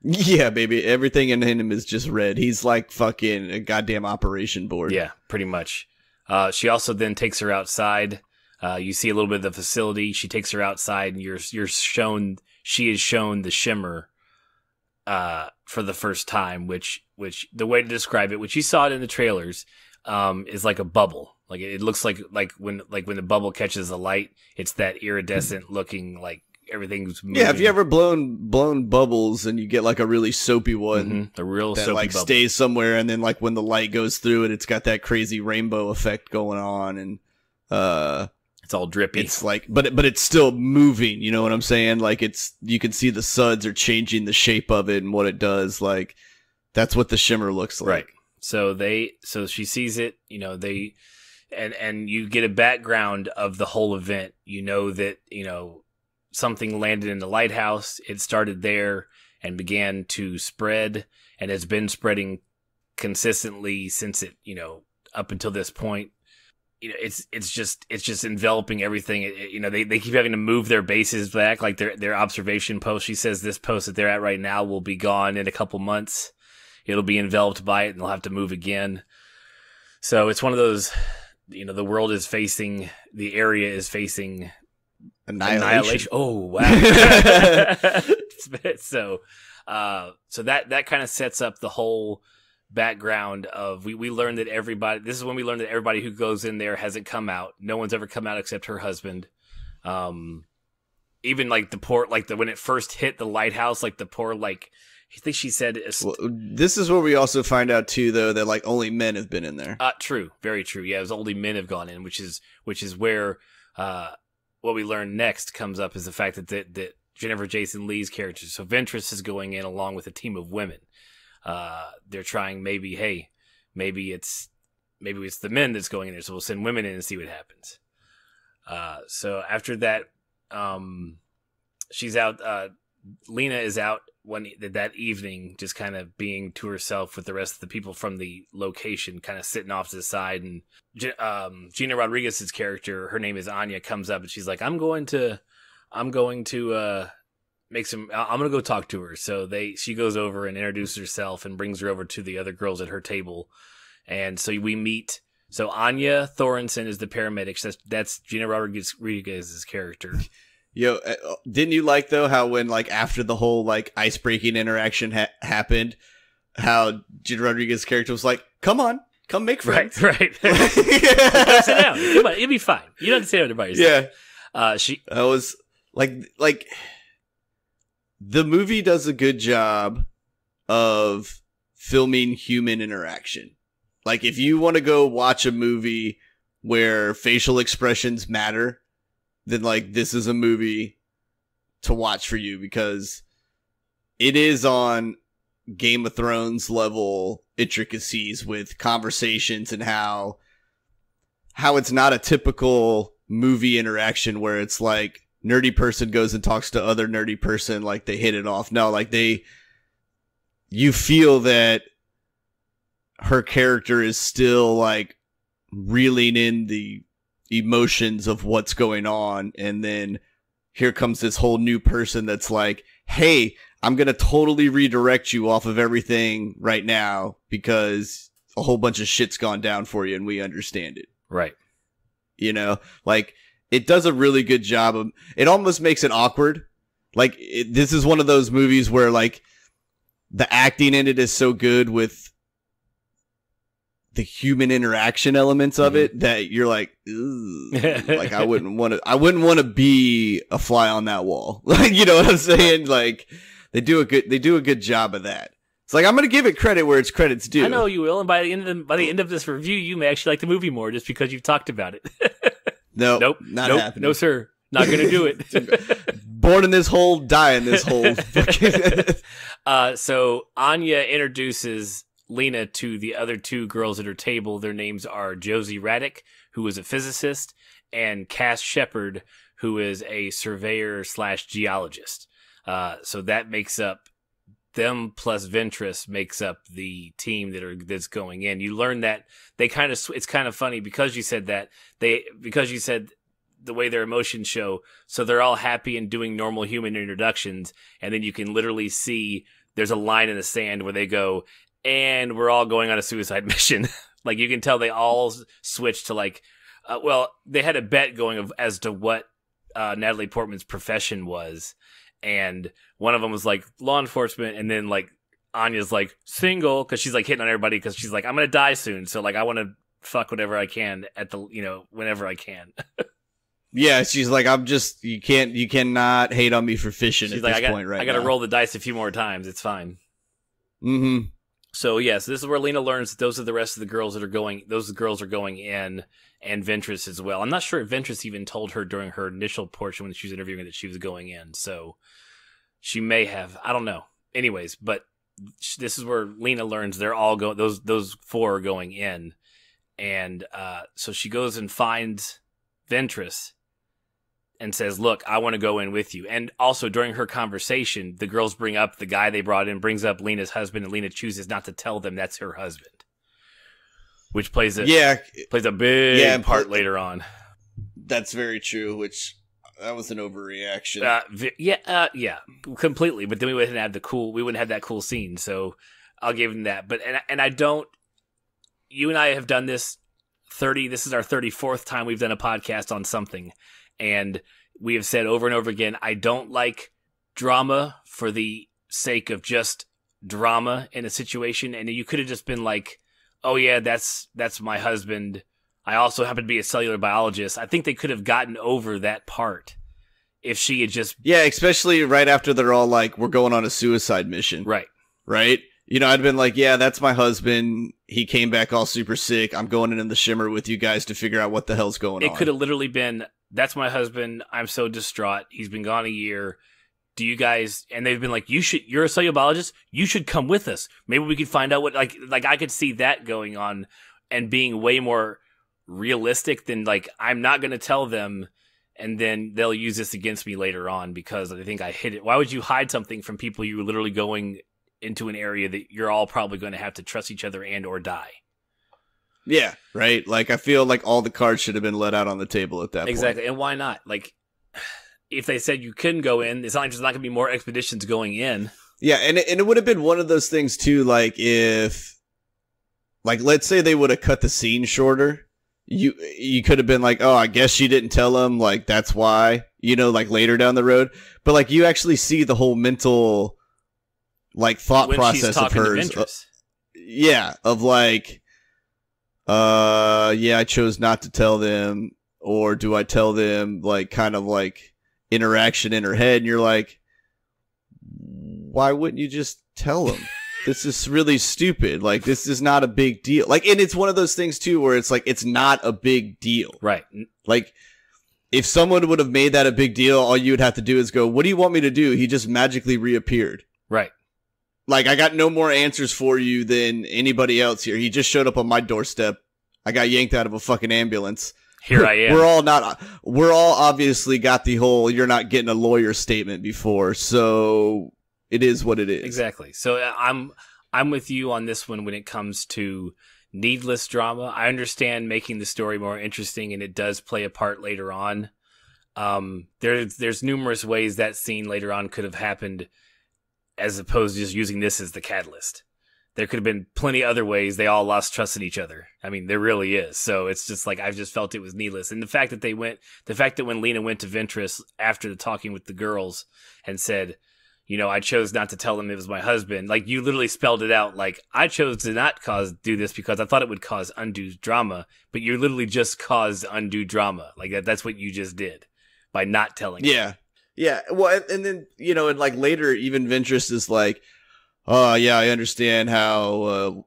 Yeah, baby. Everything in him is just red. He's like fucking a goddamn operation board. Yeah, pretty much. She also then takes her outside. You see a little bit of the facility. She takes her outside, and she is shown the shimmer for the first time, which the way to describe it, which you saw it in the trailers, is like a bubble. Like it looks like when the bubble catches the light, it's that iridescent looking, like everything's moving. Yeah, have you ever blown bubbles and you get like a really soapy one? A real that soapy like bubble. stays somewhere, and then like when the light goes through it, it's got that crazy rainbow effect going on, and it's all drippy. It's like, but it's still moving. You know what I'm saying? Like you can see the suds are changing the shape of it and what it does. Like that's what the shimmer looks like. Right. So she sees it. You know and you get a background of the whole event. You know that something landed in the lighthouse. It started there and began to spread, and has been spreading consistently since it, up until this point. It's just enveloping everything. They keep having to move their bases back, like their observation post. She says this post that they're at right now will be gone in a couple months. It'll be enveloped by it, and they'll have to move again. So it's one of those, the area is facing Annihilation. Oh, wow. So that kind of sets up the whole background of, we learned that this is when we learned that everybody who goes in there hasn't come out. No one's ever come out except her husband. Even like when it first hit the lighthouse, like the poor, like, I think she said, well, this is where we also find out too, though, that like only men have been in there. True. Very true. Yeah. It was only men have gone in, which is where, what we learn next comes up is the fact that Jennifer Jason Leigh's character, so Ventress, is going in along with a team of women. They're trying, maybe it's the men that's going in there, so we'll send women in and see what happens. So after that, she's out. Lena is out that evening, just kind of being to herself with the rest of the people from the location, kind of sitting off to the side. And Gina Rodriguez's character, her name is Anya, comes up and she's like, I'm going to go talk to her. So she goes over and introduces herself and brings her over to the other girls at her table. And so we meet. So Anya Thorensen is the paramedic. That's Gina Rodriguez's character. Yo, didn't you like, though, how when, like, after the whole, like, ice-breaking interaction happened, how Gina Rodriguez's character was like, come make friends. Right. Sit down. Come on, it'll be fine. You don't have to sit down by yourself. Yeah. I was, like, the movie does a good job of filming human interaction. Like, if you want to go watch a movie where facial expressions matter, then, like, this is a movie to watch for you, because it is on Game of Thrones level intricacies with conversations and how it's not a typical movie interaction where it's like nerdy person goes and talks to other nerdy person, like they hit it off. No, like you feel that her character is still like reeling in the emotions of what's going on, and then here comes this whole new person that's like, hey, I'm going to totally redirect you off of everything right now because a whole bunch of shit's gone down for you and we understand it. Right. You know, like, it does a really good job of, it almost makes it awkward. Like, this is one of those movies where, like, the acting in it is so good with the human interaction elements of it that you're like, like, I wouldn't want to be a fly on that wall. Like, you know what I'm saying? Like, they do a good job of that. It's like, I'm going to give it credit where it's credit's due. I know you will, and by the end of this review, you may actually like the movie more just because you've talked about it. Nope, not happening. No, sir. Not going to do it. Born in this hole, die in this hole. So Anya introduces Lena to the other two girls at her table. Their names are Josie Raddick, who is a physicist, and Cass Shepard, who is a surveyor / geologist. So that makes up them plus Ventress makes up the team that's going in. You learn that they kind of, it's kind of funny because you said that because you said the way their emotions show. So they're all happy and doing normal human introductions. And then you can literally see there's a line in the sand where they go, and we're all going on a suicide mission. Like, you can tell they all switched to like, they had a bet going as to what Natalie Portman's profession was. And one of them was like law enforcement, and then like Anya's like single because she's like hitting on everybody because she's like, I'm gonna die soon, so like I want to fuck whatever I can at the whenever I can. Yeah, she's like, you cannot hate on me for fishing. She's at like, this point right now. I gotta roll the dice a few more times. It's fine. Mm-hmm. So yes, this is where Lena learns that those are the rest of the girls that are going. Those girls are going in, and Ventress as well. I'm not sure if Ventress even told her during her initial portion when she was interviewing that she was going in. So she may have. I don't know. Anyways, but this is where Lena learns they're all going. Those four are going in, and so she goes and finds Ventress and says, "Look, I want to go in with you." And also during her conversation, the girls bring up the guy they brought in, brings up Lena's husband, and Lena chooses not to tell them that's her husband, which plays a big part later on. That's very true. That was an overreaction. Yeah, completely. But then we wouldn't have that cool scene. So I'll give him that. But and I don't. You and I have done this 30. This is our 34th time we've done a podcast on something. And we have said over and over again, I don't like drama for the sake of just drama in a situation. And you could have just been like, oh yeah, that's my husband. I also happen to be a cellular biologist. I think they could have gotten over that part if she had just... Yeah, especially right after they're all like, we're going on a suicide mission. Right. Right? You know, I'd been like, yeah, that's my husband. He came back all super sick. I'm going in the shimmer with you guys to figure out what the hell's going on. It could have literally been... That's my husband. I'm so distraught. He's been gone a year. Do you guys? And they've been like, you're a cellular biologist. You should come with us. Maybe we could find out what, like I could see that going on and being way more realistic than like, I'm not going to tell them. And then they'll use this against me later on because I think I hid it. Why would you hide something from people you were literally going into an area that you're all probably going to have to trust each other and or die? Yeah, right? Like, I feel like all the cards should have been let out on the table at that point. Exactly, and why not? Like, if they said you couldn't go in, it's not like there's not going to be more expeditions going in. Yeah, and it would have been one of those things, too, like, if... Like, let's say they would have cut the scene shorter. You could have been like, oh, I guess she didn't tell him, like, that's why, you know, like, later down the road. But, like, you actually see the whole mental, like, thought process of hers. Yeah, of, like... I chose not to tell them, or do I tell them, like, kind of like interaction in her head, and you're like, why wouldn't you just tell them? this is really stupid. Like, this is not a big deal. Like, and it's one of those things too, where it's like, it's not a big deal. Right. Like, if someone would have made that a big deal, all you would have to do is go, what do you want me to do? He just magically reappeared. Right. Like, I got no more answers for you than anybody else here. He just showed up on my doorstep. I got yanked out of a fucking ambulance. Here I am. We're all obviously got the whole, you're not getting a lawyer statement before. So it is what it is. Exactly. So I'm with you on this one when it comes to needless drama. I understand making the story more interesting, and it does play a part later on. There's numerous ways that scene later on could have happened, as opposed to just using this as the catalyst. There could have been plenty other ways. They all lost trust in each other. I mean, there really is. So it's just like, I've just felt it was needless. And the fact that when Lena went to Ventress after the talking with the girls and said, I chose not to tell them it was my husband. Like, you literally spelled it out. Like, I chose to not do this because I thought it would cause undue drama, but you literally just caused undue drama. Like, that's what you just did by not telling them. Yeah. Yeah. Well, and then, and like later, even Ventress is like, oh, yeah, I understand how,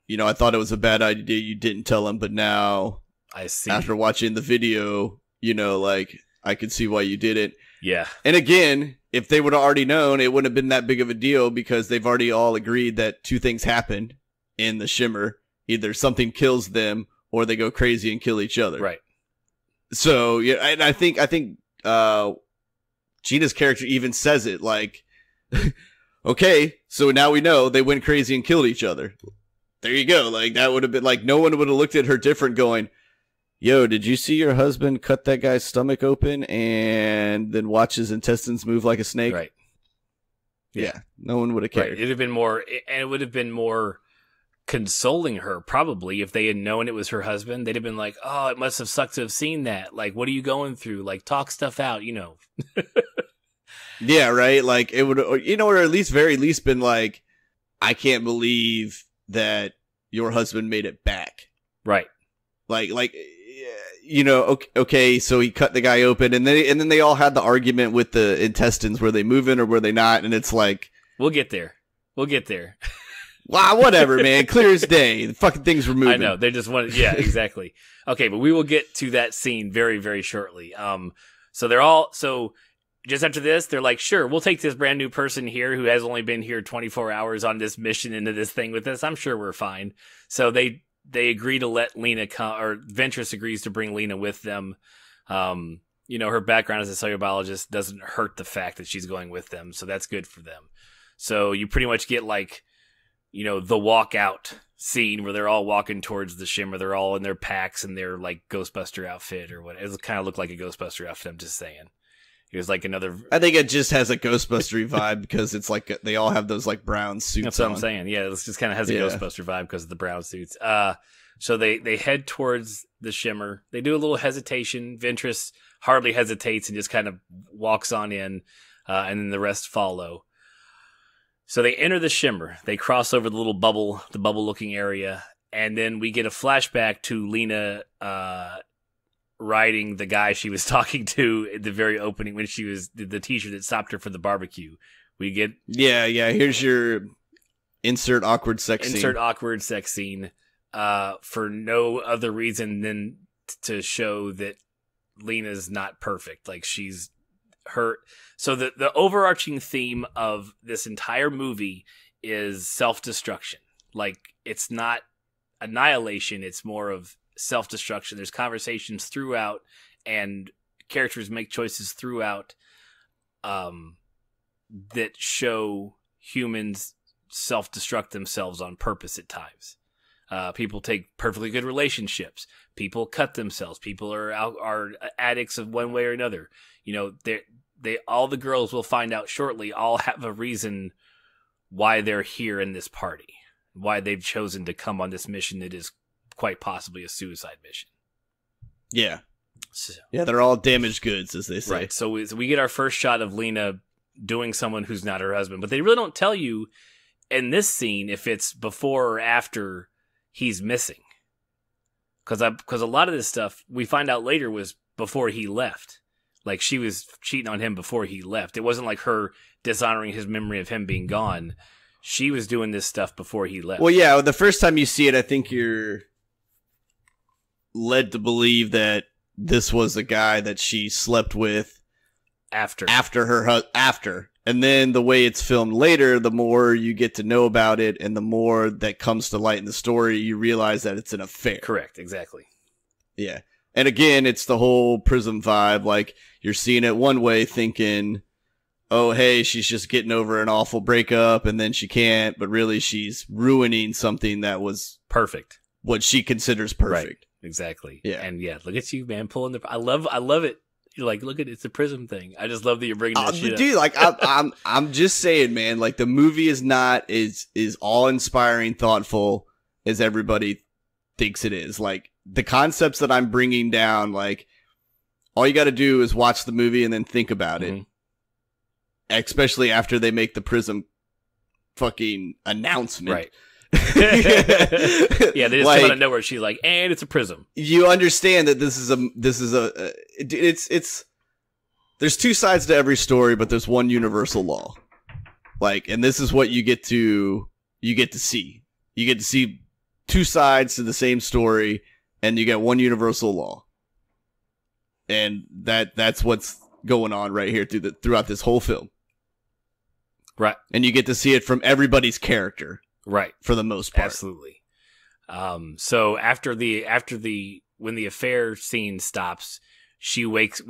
I thought it was a bad idea. You didn't tell him, but now I see. After watching the video, like, I could see why you did it. Yeah. And again, if they would have already known, it wouldn't have been that big of a deal because they've already all agreed that two things happen in the Shimmer. Either something kills them or they go crazy and kill each other. Right. So, yeah, and I think Gina's character even says it like, okay, so now we know they went crazy and killed each other. There you go. Like, that would have been like, no one would have looked at her different going, yo, did you see your husband cut that guy's stomach open and then watch his intestines move like a snake? Right. Yeah. No one would have cared. Right. It'd have been more, and it would have been more consoling her probably if they had known it was her husband. They'd have been like, oh, it must have sucked to have seen that. Like, what are you going through? Like, talk stuff out, Yeah, right. Like, it would, or at least very least been like, I can't believe that your husband made it back. Right. Like, okay, so he cut the guy open, and then they all had the argument with the intestines, were they moving or were they not? And it's like, we'll get there. Wow, whatever, man. Clear as day. The fucking things were moving. I know. They just wanted, yeah, exactly. Okay, but we will get to that scene very, very shortly. So just after this, they're like, sure, we'll take this brand new person here who has only been here 24 hours on this mission into this thing with us. I'm sure we're fine. So they agree to let Lena come, or Ventress agrees to bring Lena with them. Her background as a cellular biologist doesn't hurt the fact that she's going with them. So that's good for them. So you pretty much get like, the walkout scene where they're all walking towards the Shimmer. They're all in their packs and their like Ghostbuster outfit or what. It kind of looked like a Ghostbuster outfit. I'm just saying. It was like another. I think it just has a Ghostbustery vibe because it's like they all have those like brown suits. That's what I'm saying. Yeah, this just kind of has a Ghostbuster vibe because of the brown suits. So they head towards the Shimmer. They do a little hesitation. Ventress hardly hesitates and just kind of walks on in, and then the rest follow. So they enter the Shimmer. They cross over the bubble-looking area, and then we get a flashback to Lena riding the guy she was talking to at the very opening when she was the teacher that stopped her for the barbecue. We get here's your insert awkward sex scene for no other reason than to show that Lena's not perfect. Like, she's hurt. So the overarching theme of this entire movie is self-destruction. Like, it's not annihilation, it's more of self-destruction. There's conversations throughout and characters make choices throughout that show humans self-destruct themselves on purpose at times. People take perfectly good relationships. People cut themselves. People are addicts of one way or another. They all the girls will find out shortly all have a reason why they're here in this party, why they've chosen to come on this mission that is quite possibly a suicide mission. Yeah. They're all damaged goods, as they say. Right. So we get our first shot of Lena doing someone who's not her husband, but they really don't tell you in this scene if it's before or after he's missing. Because a lot of this stuff we find out later was before he left. Like, she was cheating on him before he left. It wasn't like her dishonoring his memory of him being gone. she was doing this stuff before he left. Well, yeah, the first time you see it, I think you're led to believe that this was a guy that she slept with after after. And then the way it's filmed later, the more you get to know about it and the more that comes to light in the story, you realize that it's an affair. Correct, exactly. Yeah. And again, it's the whole Prism vibe. Like, you're seeing it one way thinking, oh, hey, she's just getting over an awful breakup and then she can't, but really she's ruining something that was perfect. What she considers perfect. Right, exactly. Yeah. And yeah, look at you, man, pulling the... I love it. You're like, look at it's a Prism thing. I just love that you're bringing that shit dude, up. like I'm just saying, man. Like the movie is not is all inspiring, thoughtful as everybody thinks it is. Like the concepts that I'm bringing down, like all you got to do is watch the movie and then think about it. Especially after they make the Prism fucking announcement, right? Yeah, they just come out of nowhere. She's like, and it's a prism. You understand that this is it's there's two sides to every story, but there's one universal law. Like, and this is what you get to see. You get to see two sides to the same story, and you get one universal law. And that's what's going on right here throughout this whole film. Right. And you get to see it from everybody's character. Right. For the most part. Absolutely. So after when the affair scene stops, she wakes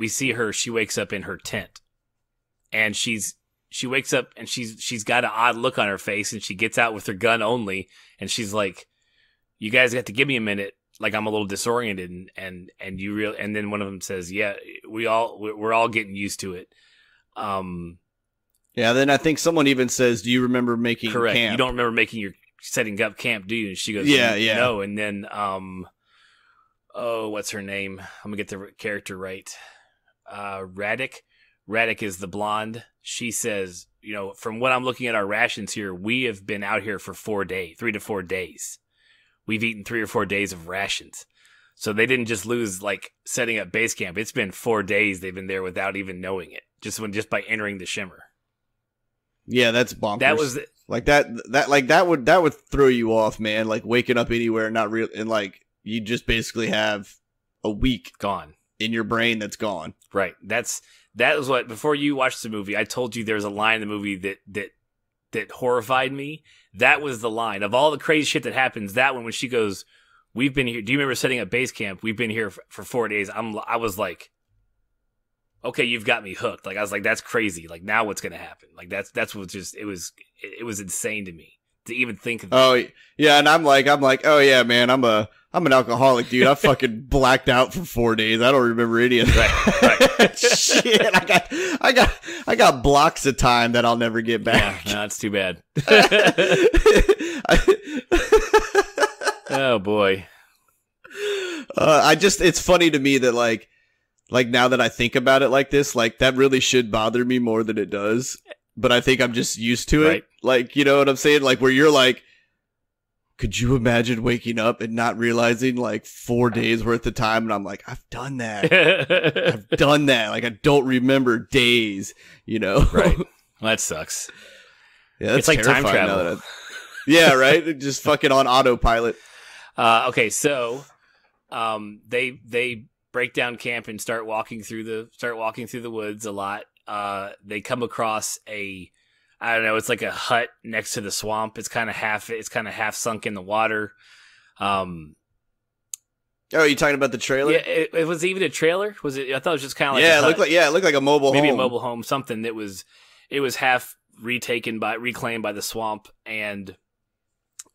up in her tent. And she wakes up and she's got an odd look on her face and she gets out with her gun only and she's like, you guys have to give me a minute. Like I'm a little disoriented and then one of them says, yeah, we're all getting used to it. Yeah, then I think someone even says, do you remember making correct. camp? You don't remember setting up camp, do you? And she goes, yeah. No. And then, what's her name? I'm going to get the character right. Radek. Radek is the blonde. She says, from what I'm looking at our rations here, we have been out here for 3 to 4 days. We've eaten 3 or 4 days of rations. So they didn't just lose, like, setting up base camp. It's been 4 days they've been there without even knowing it. Just by entering the shimmer. Yeah, that's bonkers. That was that would throw you off, man. Like waking up anywhere, not real, and like you just basically have a week gone in your brain that's gone. Right. That was what before you watched the movie. I told you there's a line in the movie that horrified me. That was the line of all the crazy shit that happens. That one when she goes, "We've been here. Do you remember setting up base camp? We've been here for 4 days." I was like, okay, you've got me hooked. Like I was like, that's crazy. Like now what's gonna happen? Like that's what just it was insane to me to even think of that. Oh yeah, and I'm like, oh yeah, man, I'm an alcoholic, dude. I fucking blacked out for 4 days. I don't remember any of that. Right. Shit, I got blocks of time that I'll never get back. Yeah, no, that's too bad. Oh boy. It's funny to me that like now that I think about it like this, like that really should bother me more than it does. But I think I'm just used to it. Right. Like, you know what I'm saying? Like where you're like, could you imagine waking up and not realizing like 4 days worth of time? And I'm like, I've done that. I've done that. Like I don't remember days, Right. Well, that sucks. Yeah, that's it's like time travel. Yeah, right? Just fucking on autopilot. Okay, so they break down camp and start walking through the woods a lot. They come across I don't know, it's like a hut next to the swamp. It's kind of half sunk in the water. Oh, are you talking about the trailer? Yeah, it was even a trailer. Was it? I thought it was just kind of like it looked like a mobile home. Maybe a mobile home, something that was half reclaimed by the swamp. And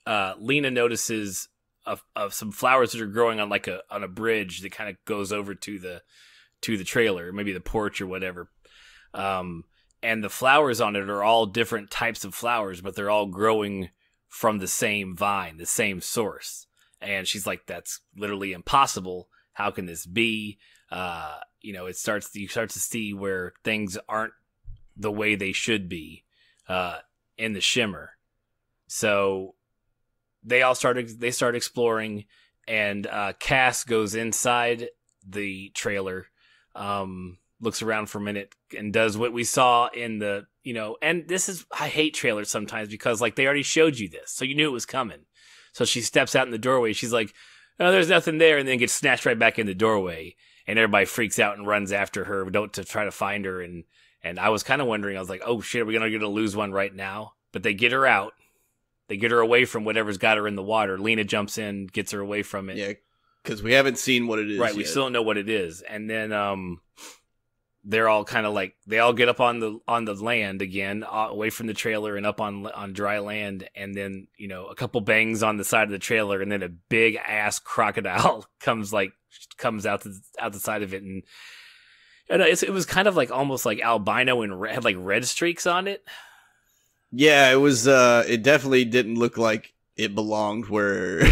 Lena notices of some flowers that are growing on on a bridge that kind of goes over to the trailer, maybe the porch or whatever. And the flowers on it are all different types of flowers, but they're all growing from the same vine, the same source. And she's like, that's literally impossible. How can this be? You start to see where things aren't the way they should be, in the shimmer. So they start exploring, and Cass goes inside the trailer, looks around for a minute, and does what we saw in the and I hate trailers sometimes because like they already showed you this, so you knew it was coming. So she steps out in the doorway. She's like, "Oh, there's nothing there," and then gets snatched right back in the doorway, and everybody freaks out and runs after her, to try to find her. And I was kind of wondering, I was like, "Oh shit, are we gonna lose one right now?" But they get her out. They get her away from whatever's got her in the water. Lena jumps in, gets her away from it. Yeah, because we haven't seen what it is. Right, yet. We still don't know what it is. And then they're all kind of like, they all get up on the land again, away from the trailer and up on dry land. And then, a couple bangs on the side of the trailer, and then a big ass crocodile comes out the side of it. And it was kind of like almost like albino and had like red streaks on it. Yeah, it was. It definitely didn't look like it belonged where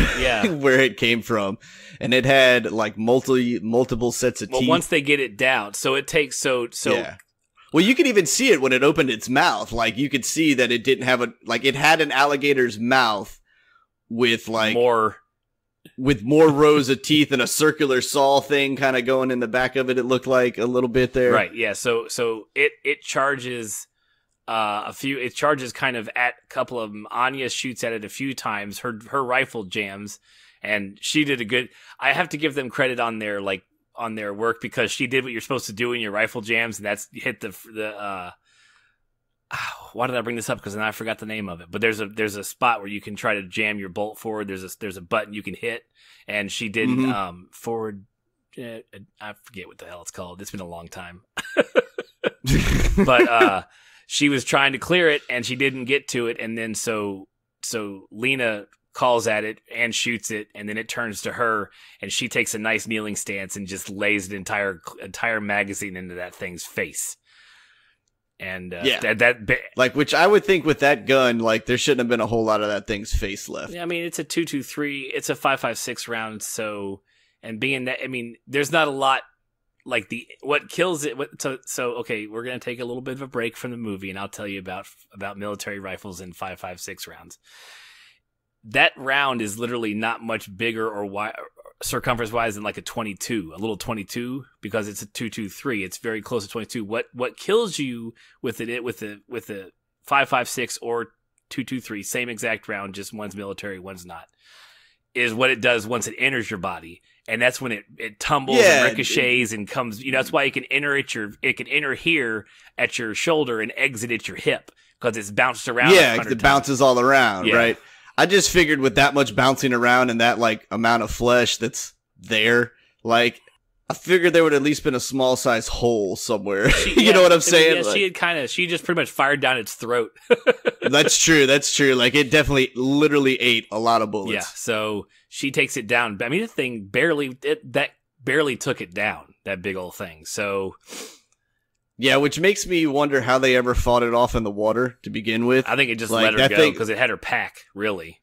where it came from, and it had like multiple sets of teeth. Well, once they get it down, so it takes Yeah. Well, you could even see it when it opened its mouth. Like you could see that it didn't have it had an alligator's mouth with like more rows of teeth and a circular saw thing kind of going in the back of it. It looked like a little bit there, right? Yeah. So it charges. It charges kind of at a couple of them. Anya shoots at it a few times. Her rifle jams, and she did a good. I have to give them credit on their work, because she did what you're supposed to do in your rifle jams, and that's hit the. Why did I bring this up? Because now I forgot the name of it. But there's a spot where you can try to jam your bolt forward. There's a button you can hit, and she did forward. I forget what the hell it's called. It's been a long time. But she was trying to clear it, and she didn't get to it, and then so Lena calls at it and shoots it, and then it turns to her, and she takes a nice kneeling stance and just lays an entire magazine into that thing's face. And which I would think with that gun, like there shouldn't have been a whole lot of that thing's face left. Yeah, I mean it's a 223, it's a 5.56 round, so, and being that, I mean there's not a lot. Like what kills it. So okay, we're gonna take a little bit of a break from the movie, and I'll tell you about military rifles in 5.56 rounds. That round is literally not much bigger or circumference wise than like a 22, a little 22, because it's a 223. It's very close to 22. What kills you with the 5.56 or 223, same exact round, just one's military, one's not, is what it does once it enters your body. And that's when it tumbles and ricochets and comes. That's why it can enter here at your shoulder and exit at your hip, because it's bounced around. Yeah, it bounces all around, right? I just figured with that much bouncing around and that like amount of flesh that's there, like I figured there would at least been a small size hole somewhere. You know what I'm saying? Yeah, she just pretty much fired down its throat. That's true. Like it definitely literally ate a lot of bullets. Yeah. So she takes it down. I mean, the thing barely took it down, that big old thing. So yeah, which makes me wonder how they ever fought it off in the water to begin with. I think it just let her go because it had her pack, really.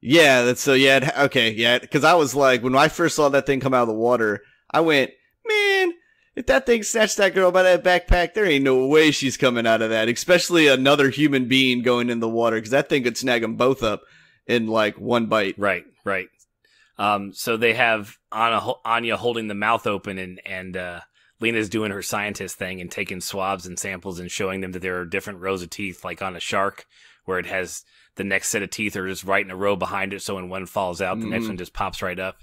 Yeah, because I was like, when I first saw that thing come out of the water, I went, man, if that thing snatched that girl by that backpack, there ain't no way she's coming out of that, especially another human being going in the water, because that thing could snag them both up in like one bite. Right. So they have Anya holding the mouth open, and Lena's doing her scientist thing and taking swabs and samples and showing them that there are different rows of teeth, like on a shark, where it has the next set of teeth are just right in a row behind it, so when one falls out, the next one just pops right up.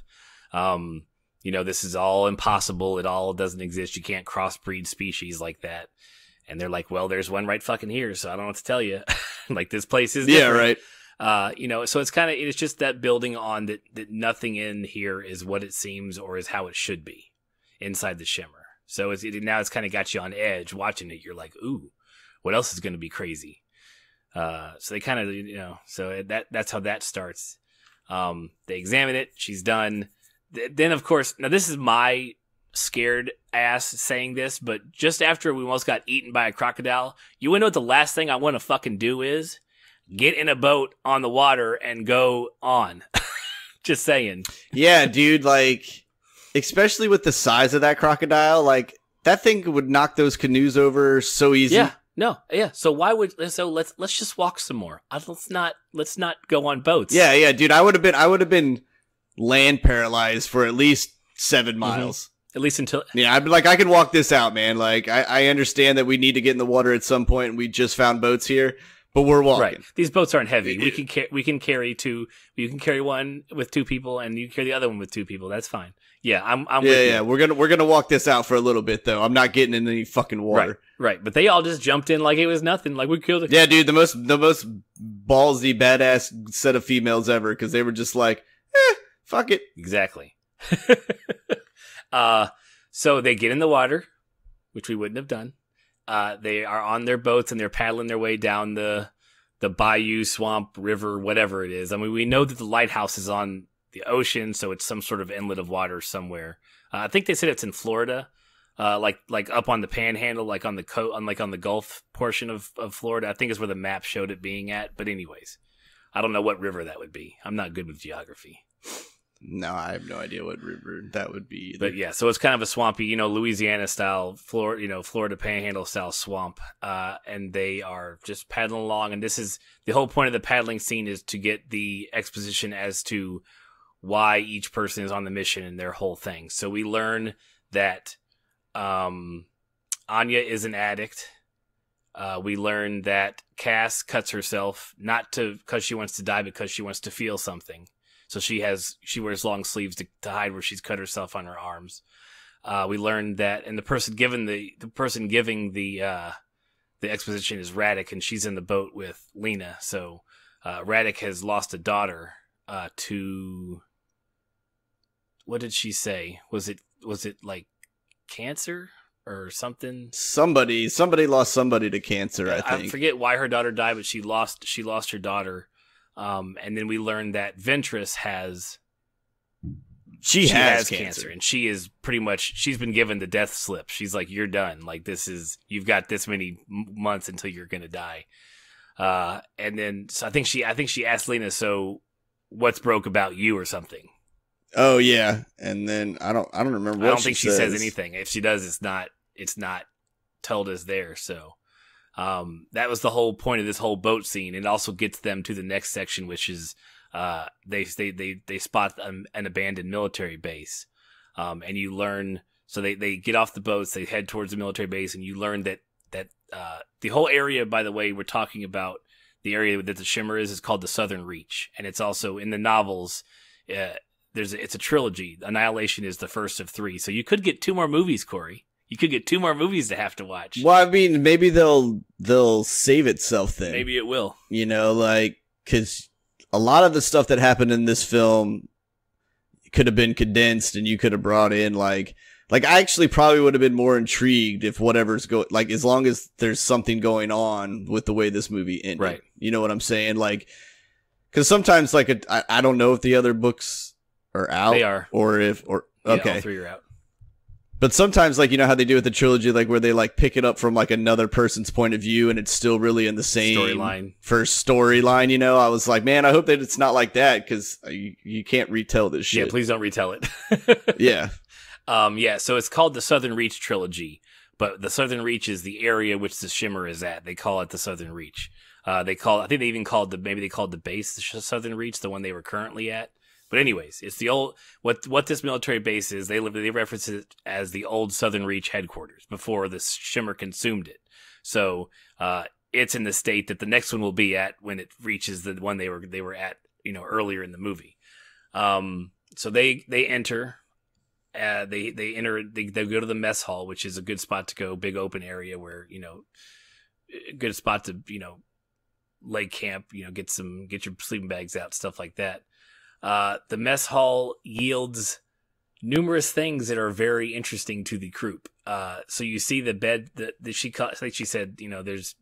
This is all impossible. It all doesn't exist. You can't crossbreed species like that. And they're like, well, there's one right fucking here, so I don't know what to tell you. Like, this place is different. Yeah, right. So it's just that building on that nothing in here is what it seems or is how it should be inside the Shimmer. So now it's kind of got you on edge watching it. You're like, ooh, what else is going to be crazy? So they kind of, so that's how that starts. They examine it. She's done. Then, of course, now this is my scared ass saying this, but just after we almost got eaten by a crocodile, you want to know what the last thing I want to fucking do is? Get in a boat on the water and go on. Just saying. Yeah, dude, like, especially with the size of that crocodile, like, that thing would knock those canoes over so easy. Yeah. No, yeah. So let's just walk some more. Let's not go on boats. Yeah, dude. I would have been land paralyzed for at least 7 miles. At least until yeah, I'd be like, I can walk this out, man. Like I understand that we need to get in the water at some point, and we just found boats here, but we're walking. Right. These boats aren't heavy. We can carry two. You can carry one with 2 people, and you can carry the other one with 2 people. That's fine. Yeah, I'm with you. We're gonna walk this out for a little bit though. I'm not getting in any fucking water. Right. But they all just jumped in like it was nothing. Like we killed it. Yeah, dude, the most ballsy badass set of females ever, because they were just like, fuck it. Exactly. So they get in the water, which we wouldn't have done. They are on their boats and they're paddling their way down the bayou, swamp, river, whatever it is. I mean, we know that the lighthouse is on the ocean, so it's some sort of inlet of water somewhere. I think they said it's in Florida, like up on the Panhandle, like on the Gulf portion of Florida. I think is where the map showed it being at. But anyways, I don't know what river that would be. I'm not good with geography. No, I have no idea what river that would be either. But yeah, so it's kind of a swampy, Louisiana style, Florida Panhandle style swamp. And they are just paddling along. And this is the whole point of the paddling scene, is to get the exposition as to why each person is on the mission and their whole thing. So we learn that Anya is an addict. We learn that Cass cuts herself, not because she wants to die, but because she wants to feel something. So she wears long sleeves to hide where she's cut herself on her arms. We learned that, and the person giving the exposition is Radek, and she's in the boat with Lena. So Radek has lost a daughter to, what did she say? Was it like cancer or something? Somebody lost somebody to cancer. I think. I forget why her daughter died, but she lost her daughter. And then we learned that Ventress has cancer, and she is pretty much, she's been given the death slip. She's like, you're done. Like, you've got this many months until you're going to die. And then, so I think she asked Lena, so what's broke about you or something? Oh yeah. And then I don't remember what I don't think she says anything. If she does, it's not told us there. So, that was the whole point of this whole boat scene. It also gets them to the next section, which is they spot an abandoned military base, and you learn. So they get off the boats, they head towards the military base, and you learn that the whole area. By the way, we're talking about the area that the Shimmer is called the Southern Reach, and it's also in the novels. It's a trilogy. Annihilation is the first of 3, so you could get 2 more movies, Corey. You could get 2 more movies to have to watch. Well, I mean, maybe they'll save itself then. Maybe it will. Because a lot of the stuff that happened in this film could have been condensed, and you could have brought in like I actually probably would have been more intrigued if whatever's going, like, as long as there's something going on with the way this movie ended. Right. You know what I'm saying? Like, because sometimes I don't know if the other books are out. They are. Okay. Yeah, all 3 are out. But sometimes, like, you know how they do with the trilogy, like, where they, like, pick it up from, like, another person's point of view, and it's still really in the same first storyline, I was like, man, I hope that it's not like that, because you can't retell this shit. Yeah, please don't retell it. Yeah. So it's called the Southern Reach trilogy, but the Southern Reach is the area which the Shimmer is at. They call it the Southern Reach. I think they even called the base the Southern Reach, the one they were currently at. But anyways, it's the old, what this military base is, they reference it as the old Southern Reach headquarters before the Shimmer consumed it. So, it's in the state that the next one will be at when it reaches the one they were at, earlier in the movie. So they enter, they go to the mess hall, which is a good spot to go, big open area where, a good spot to, lay camp, get your sleeping bags out, stuff like that. The mess hall yields numerous things that are very interesting to the group. So you see the bed that like she said, there's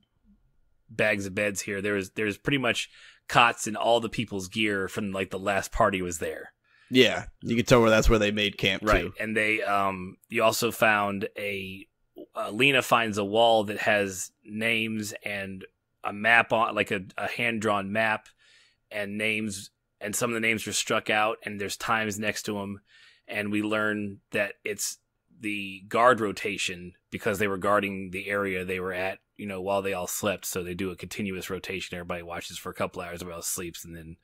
bags of beds here. There's pretty much cots and all the people's gear from like the last party was there. Yeah, you can tell that's where they made camp too. Right, and they you also found Lena finds a wall that has names and a map on, like a hand drawn map and names. And some of the names were struck out, and there's times next to them. And we learn that it's the guard rotation because they were guarding the area they were at, while they all slept. So they do a continuous rotation. Everybody watches for a couple hours, everybody else sleeps, and then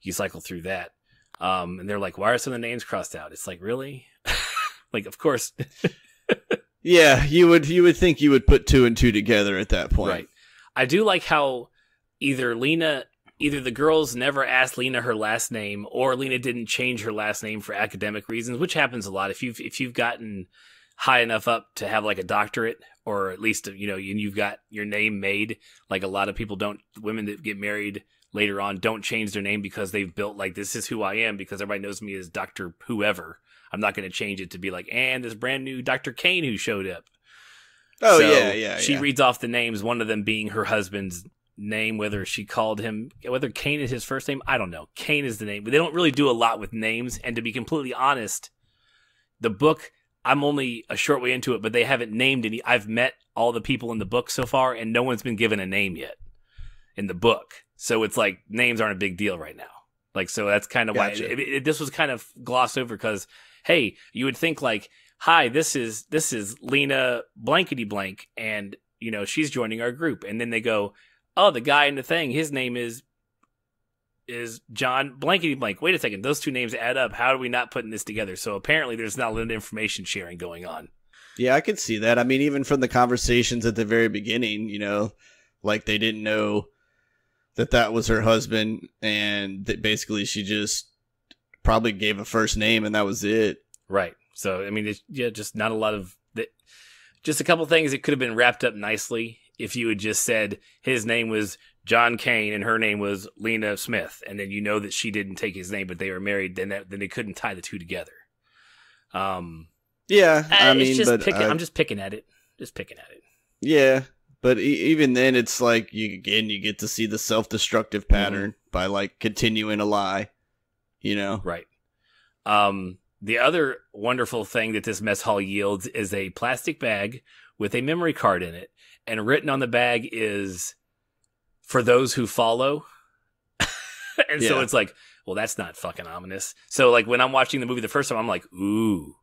you cycle through that. And they're like, why are some of the names crossed out? It's like, really? Like, of course. Yeah, you would think you would put 2 and 2 together at that point. Right. I do like how either the girls never asked Lena her last name, or Lena didn't change her last name for academic reasons, which happens a lot. If you've gotten high enough up to have like a doctorate, or at least, and you've got your name made, like a lot of people don't, women that get married later on don't change their name because they've built like, this is who I am because everybody knows me as Dr. Whoever. I'm not going to change it to be like, and this brand new Dr. Kane who showed up. Oh, so yeah. She reads off the names, one of them being her husband's name, whether Kane is his first name, I don't know. Kane is the name, but they don't really do a lot with names. And to be completely honest, the book, I'm only a short way into it, but they haven't named any. I've met all the people in the book so far, and no one's been given a name yet in the book. So it's like, names aren't a big deal right now. Like, so that's kind of why this was kind of glossed over, because, hey, you would think like, hi, this is Lena blankety blank, and, she's joining our group. And then they go, oh, the guy in the thing, his name is John blankety blank. Wait a second, those two names add up. How are we not putting this together? So apparently there's not a little information sharing going on. Yeah, I could see that. I mean, even from the conversations at the very beginning, like they didn't know that was her husband, and that basically she just probably gave a first name and that was it. Right. So, I mean, just not a lot of just a couple things that could have been wrapped up nicely if you had just said his name was John Kane and her name was Lena Smith, and then that she didn't take his name, but they were married. Then they couldn't tie the two together. Yeah, I mean, I'm just picking at it. Yeah, but even then, it's like you get to see the self-destructive pattern by like continuing a lie. Right. The other wonderful thing that this mess hall yields is a plastic bag with a memory card in it. And written on the bag is, for those who follow. And so it's like, well, that's not fucking ominous. So like when I'm watching the movie the first time, I'm like, ooh.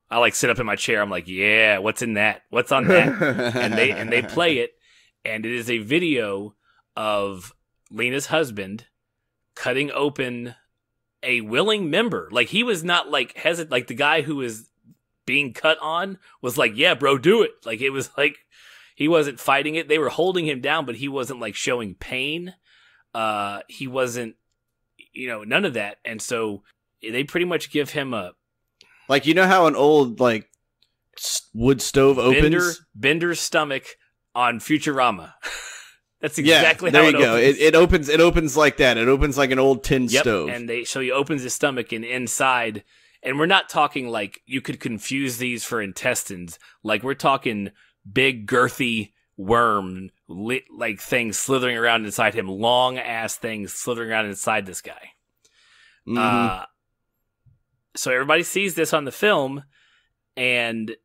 I like sit up in my chair. I'm like, yeah, what's in that? What's on that? and they play it. And it is a video of Lena's husband cutting open a willing member. Like, he was not like hesitant. Like, the guy who was being cut on was like, yeah, bro, do it. Like, it was like, he wasn't fighting it. They were holding him down, but he wasn't like showing pain. He wasn't, none of that. And so they pretty much give him a, like, how an old like wood stove opens? Bender's stomach on Futurama. That's exactly how it opens. It opens like that. It opens like an old tin stove. And so he opens his stomach, and inside, and we're not talking like you could confuse these for intestines. Like, we're talking big girthy worm like things slithering around inside him, long ass things slithering around inside this guy. Mm-hmm. So everybody sees this on the film, and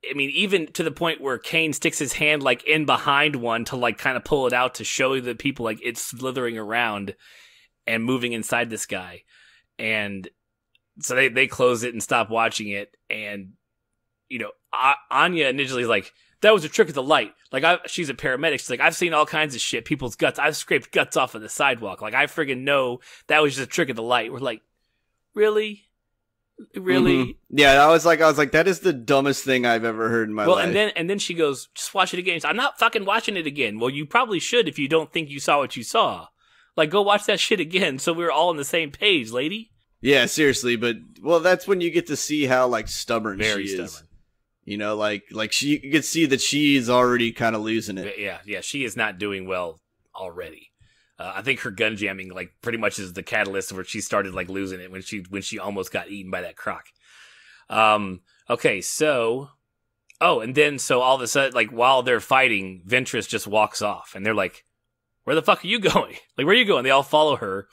I mean, even to the point where Kane sticks his hand like in behind one to like kind of pull it out to show the people like it's slithering around and moving inside this guy. And so they close it and stop watching it. And, Anya initially is like, that was a trick of the light. Like, she's a paramedic. She's like, I've seen all kinds of shit, people's guts. I've scraped guts off of the sidewalk. Like, I friggin' know that was just a trick of the light. We're like, really? Really? Mm-hmm. Yeah, I was like, that is the dumbest thing I've ever heard in my life. Well, and then she goes, just watch it again. I'm not fucking watching it again. Well, you probably should if you don't think you saw what you saw. Like, go watch that shit again so we're all on the same page, lady. Yeah, seriously, but that's when you get to see how like stubborn Very she stubborn. is. Like you can see that she's already kind of losing it. Yeah, she is not doing well already. I think her gun jamming like pretty much is the catalyst where she started like losing it when she almost got eaten by that croc. Okay, so and then so all of a sudden, like while they're fighting, Ventress just walks off, and they're like, "Where the fuck are you going? Like, where are you going?" They all follow her,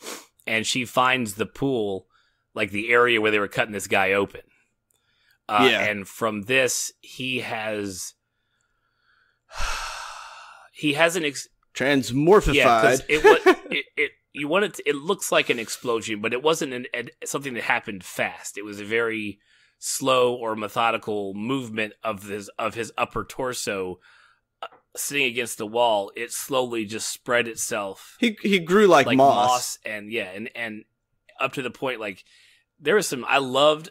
and she finds the pool, like the area where they were cutting this guy open. And from this, he has an transmorphified. Yeah, it looks like an explosion, but it wasn't something that happened fast. It was a very slow or methodical movement of his upper torso sitting against the wall. It slowly just spread itself. He grew like moss, and up to the point like there was some. I loved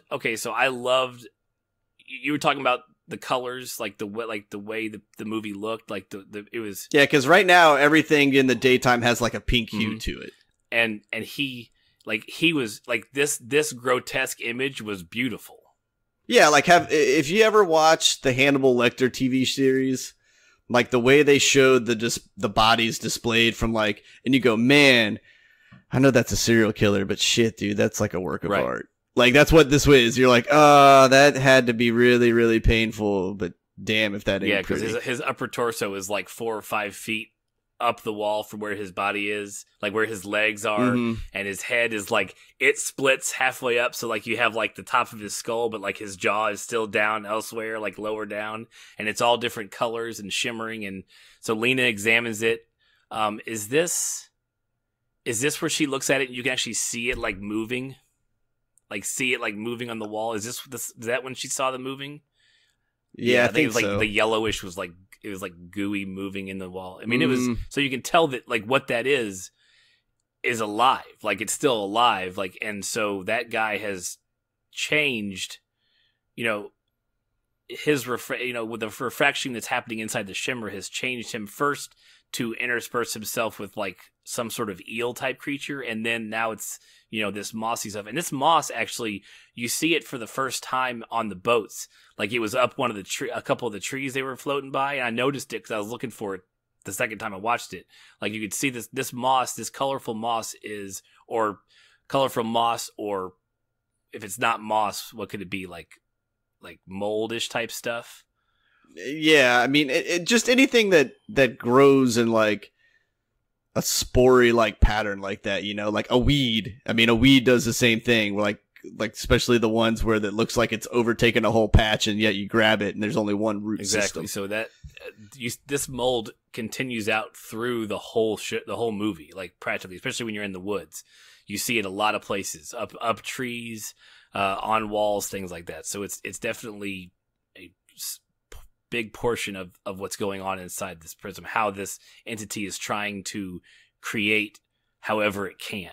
you were talking about the colors, like the way the movie looked, like it was. Yeah, because right now everything in the daytime has like a pink hue to it, and he was like this grotesque image was beautiful. Yeah, like if you ever watched the Hannibal Lecter TV series, like the way they showed the bodies displayed from like, and you go, man, I know that's a serial killer, but shit, dude, that's like a work of art. Like that's what this is. You're like, oh, that had to be really, really painful, but damn if that ain't pretty. Because his upper torso is like 4 or 5 feet up the wall from where his body is, like where his legs are, and his head is like, it splits halfway up, so like you have like the top of his skull, but like his jaw is still down elsewhere, like lower down, and it's all different colors and shimmering. And so Lena examines it. Is this where she looks at it and you can actually see it like moving? Like see it like moving on the wall? Is that when she saw the moving? Yeah, I think it was like so. The yellowish was like, it was like gooey moving in the wall. I mean, it was, so you can tell that like what that is alive. Like it's still alive. Like, and so that guy has changed, his with the refraction that's happening inside the shimmer has changed him first to intersperse himself with like some sort of eel type creature. And then now it's, this mossy stuff. And this moss, actually, you see it for the first time on the boats. Like it was up one of a couple of the trees they were floating by. And I noticed it because I was looking for it the second time I watched it. Like you could see this moss, this colorful moss or if it's not moss, what could it be? Like moldish type stuff. Yeah. I mean, it just anything that grows in like a spory like pattern like that, like a weed. I mean, a weed does the same thing. Like especially the ones where that looks like it's overtaken a whole patch, and yet you grab it and there's only one root system. So that this mold continues out through the whole movie, like practically, especially when you're in the woods. You see it a lot of places, up trees, on walls, things like that. So it's definitely a big portion of what's going on inside this prism, how this entity is trying to create however it can,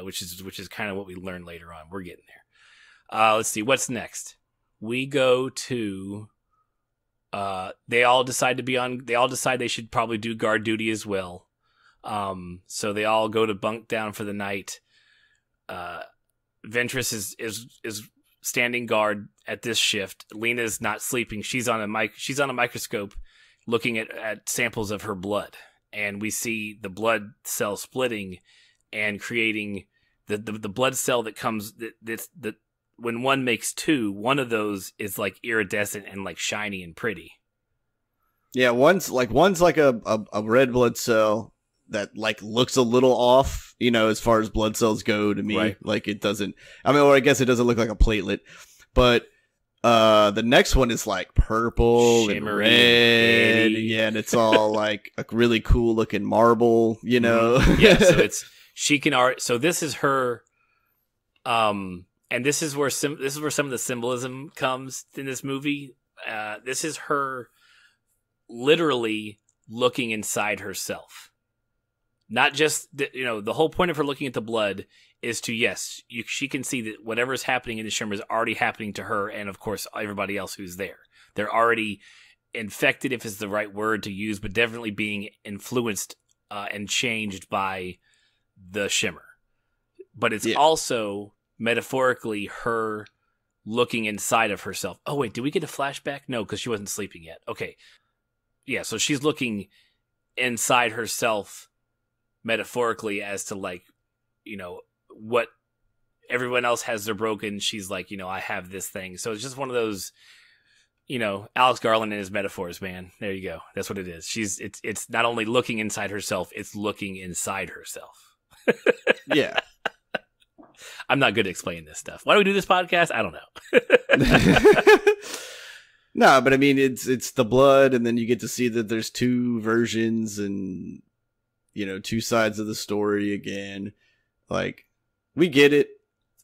which is kind of what we learn later on. We're getting there. Let's see what's next. We go to they all decide they should probably do guard duty as well. So they all go to bunk down for the night. Ventress is standing guard at this shift. Lena's not sleeping. She's on a microscope looking at samples of her blood, and we see the blood cell splitting and creating the blood cell that comes that when one makes two, one of those is like iridescent and like shiny and pretty. Yeah, one's like a red blood cell that like looks a little off, as far as blood cells go to me. Right. Like it doesn't, or I guess it doesn't look like a platelet, but the next one is like purple, shimmery, and red. Yeah, and it's all like a really cool looking marble, Yeah, so so this is her, and this is where some of the symbolism comes in this movie. This is her literally looking inside herself. Not just, the whole point of her looking at the blood is to, she can see that whatever's happening in the shimmer is already happening to her and, of course, everybody else who's there. They're already infected, if it's the right word to use, but definitely being influenced and changed by the shimmer. But it's also, metaphorically, her looking inside of herself. Oh, wait, did we get a flashback? No, because she wasn't sleeping yet. Okay. Yeah, so she's looking inside herself metaphorically as to like, what everyone else has their broken. She's like, I have this thing. So it's just one of those, Alex Garland and his metaphors, man. There you go. That's what it is. It's not only looking inside herself, it's looking inside herself. Yeah. I'm not good at explaining this stuff. Why do we do this podcast? I don't know. No, but I mean, it's the blood, and then you get to see that there's two versions and, two sides of the story again. Like, we get it.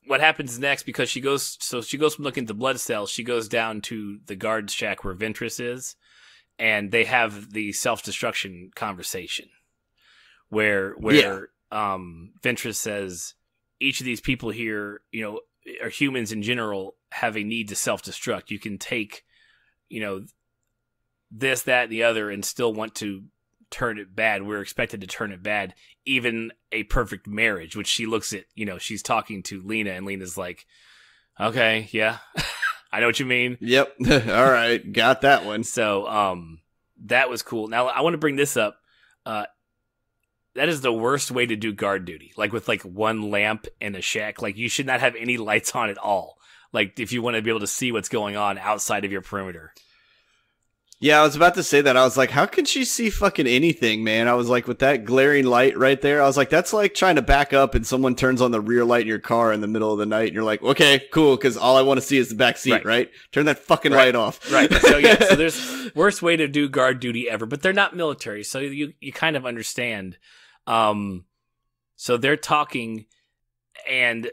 What happens next, because she goes from looking at the blood cells, she goes down to the guard shack where Ventress is, and they have the self-destruction conversation where Ventress says, each of these people here, or humans in general have a need to self-destruct. You can take, this, that, and the other and still want to turn it bad. We're expected to turn it bad. Even a perfect marriage, which she looks at, she's talking to Lena, and Lena's like, okay, yeah, I know what you mean. Yep. All right. Got that one. So, that was cool. Now, I want to bring this up. That is the worst way to do guard duty. Like, with, like, one lamp and a shack. Like, you should not have any lights on at all. Like, if you want to be able to see what's going on outside of your perimeter. Yeah, I was about to say that. I was like, how can she see fucking anything, man? I was like, with that glaring light right there, I was like, that's like trying to back up and someone turns on the rear light in your car in the middle of the night, and you're like, okay, cool, because all I want to see is the back seat, right? Turn that fucking light off. Right. So, yeah, so there's worst way to do guard duty ever, but they're not military, so you kind of understand. So they're talking, and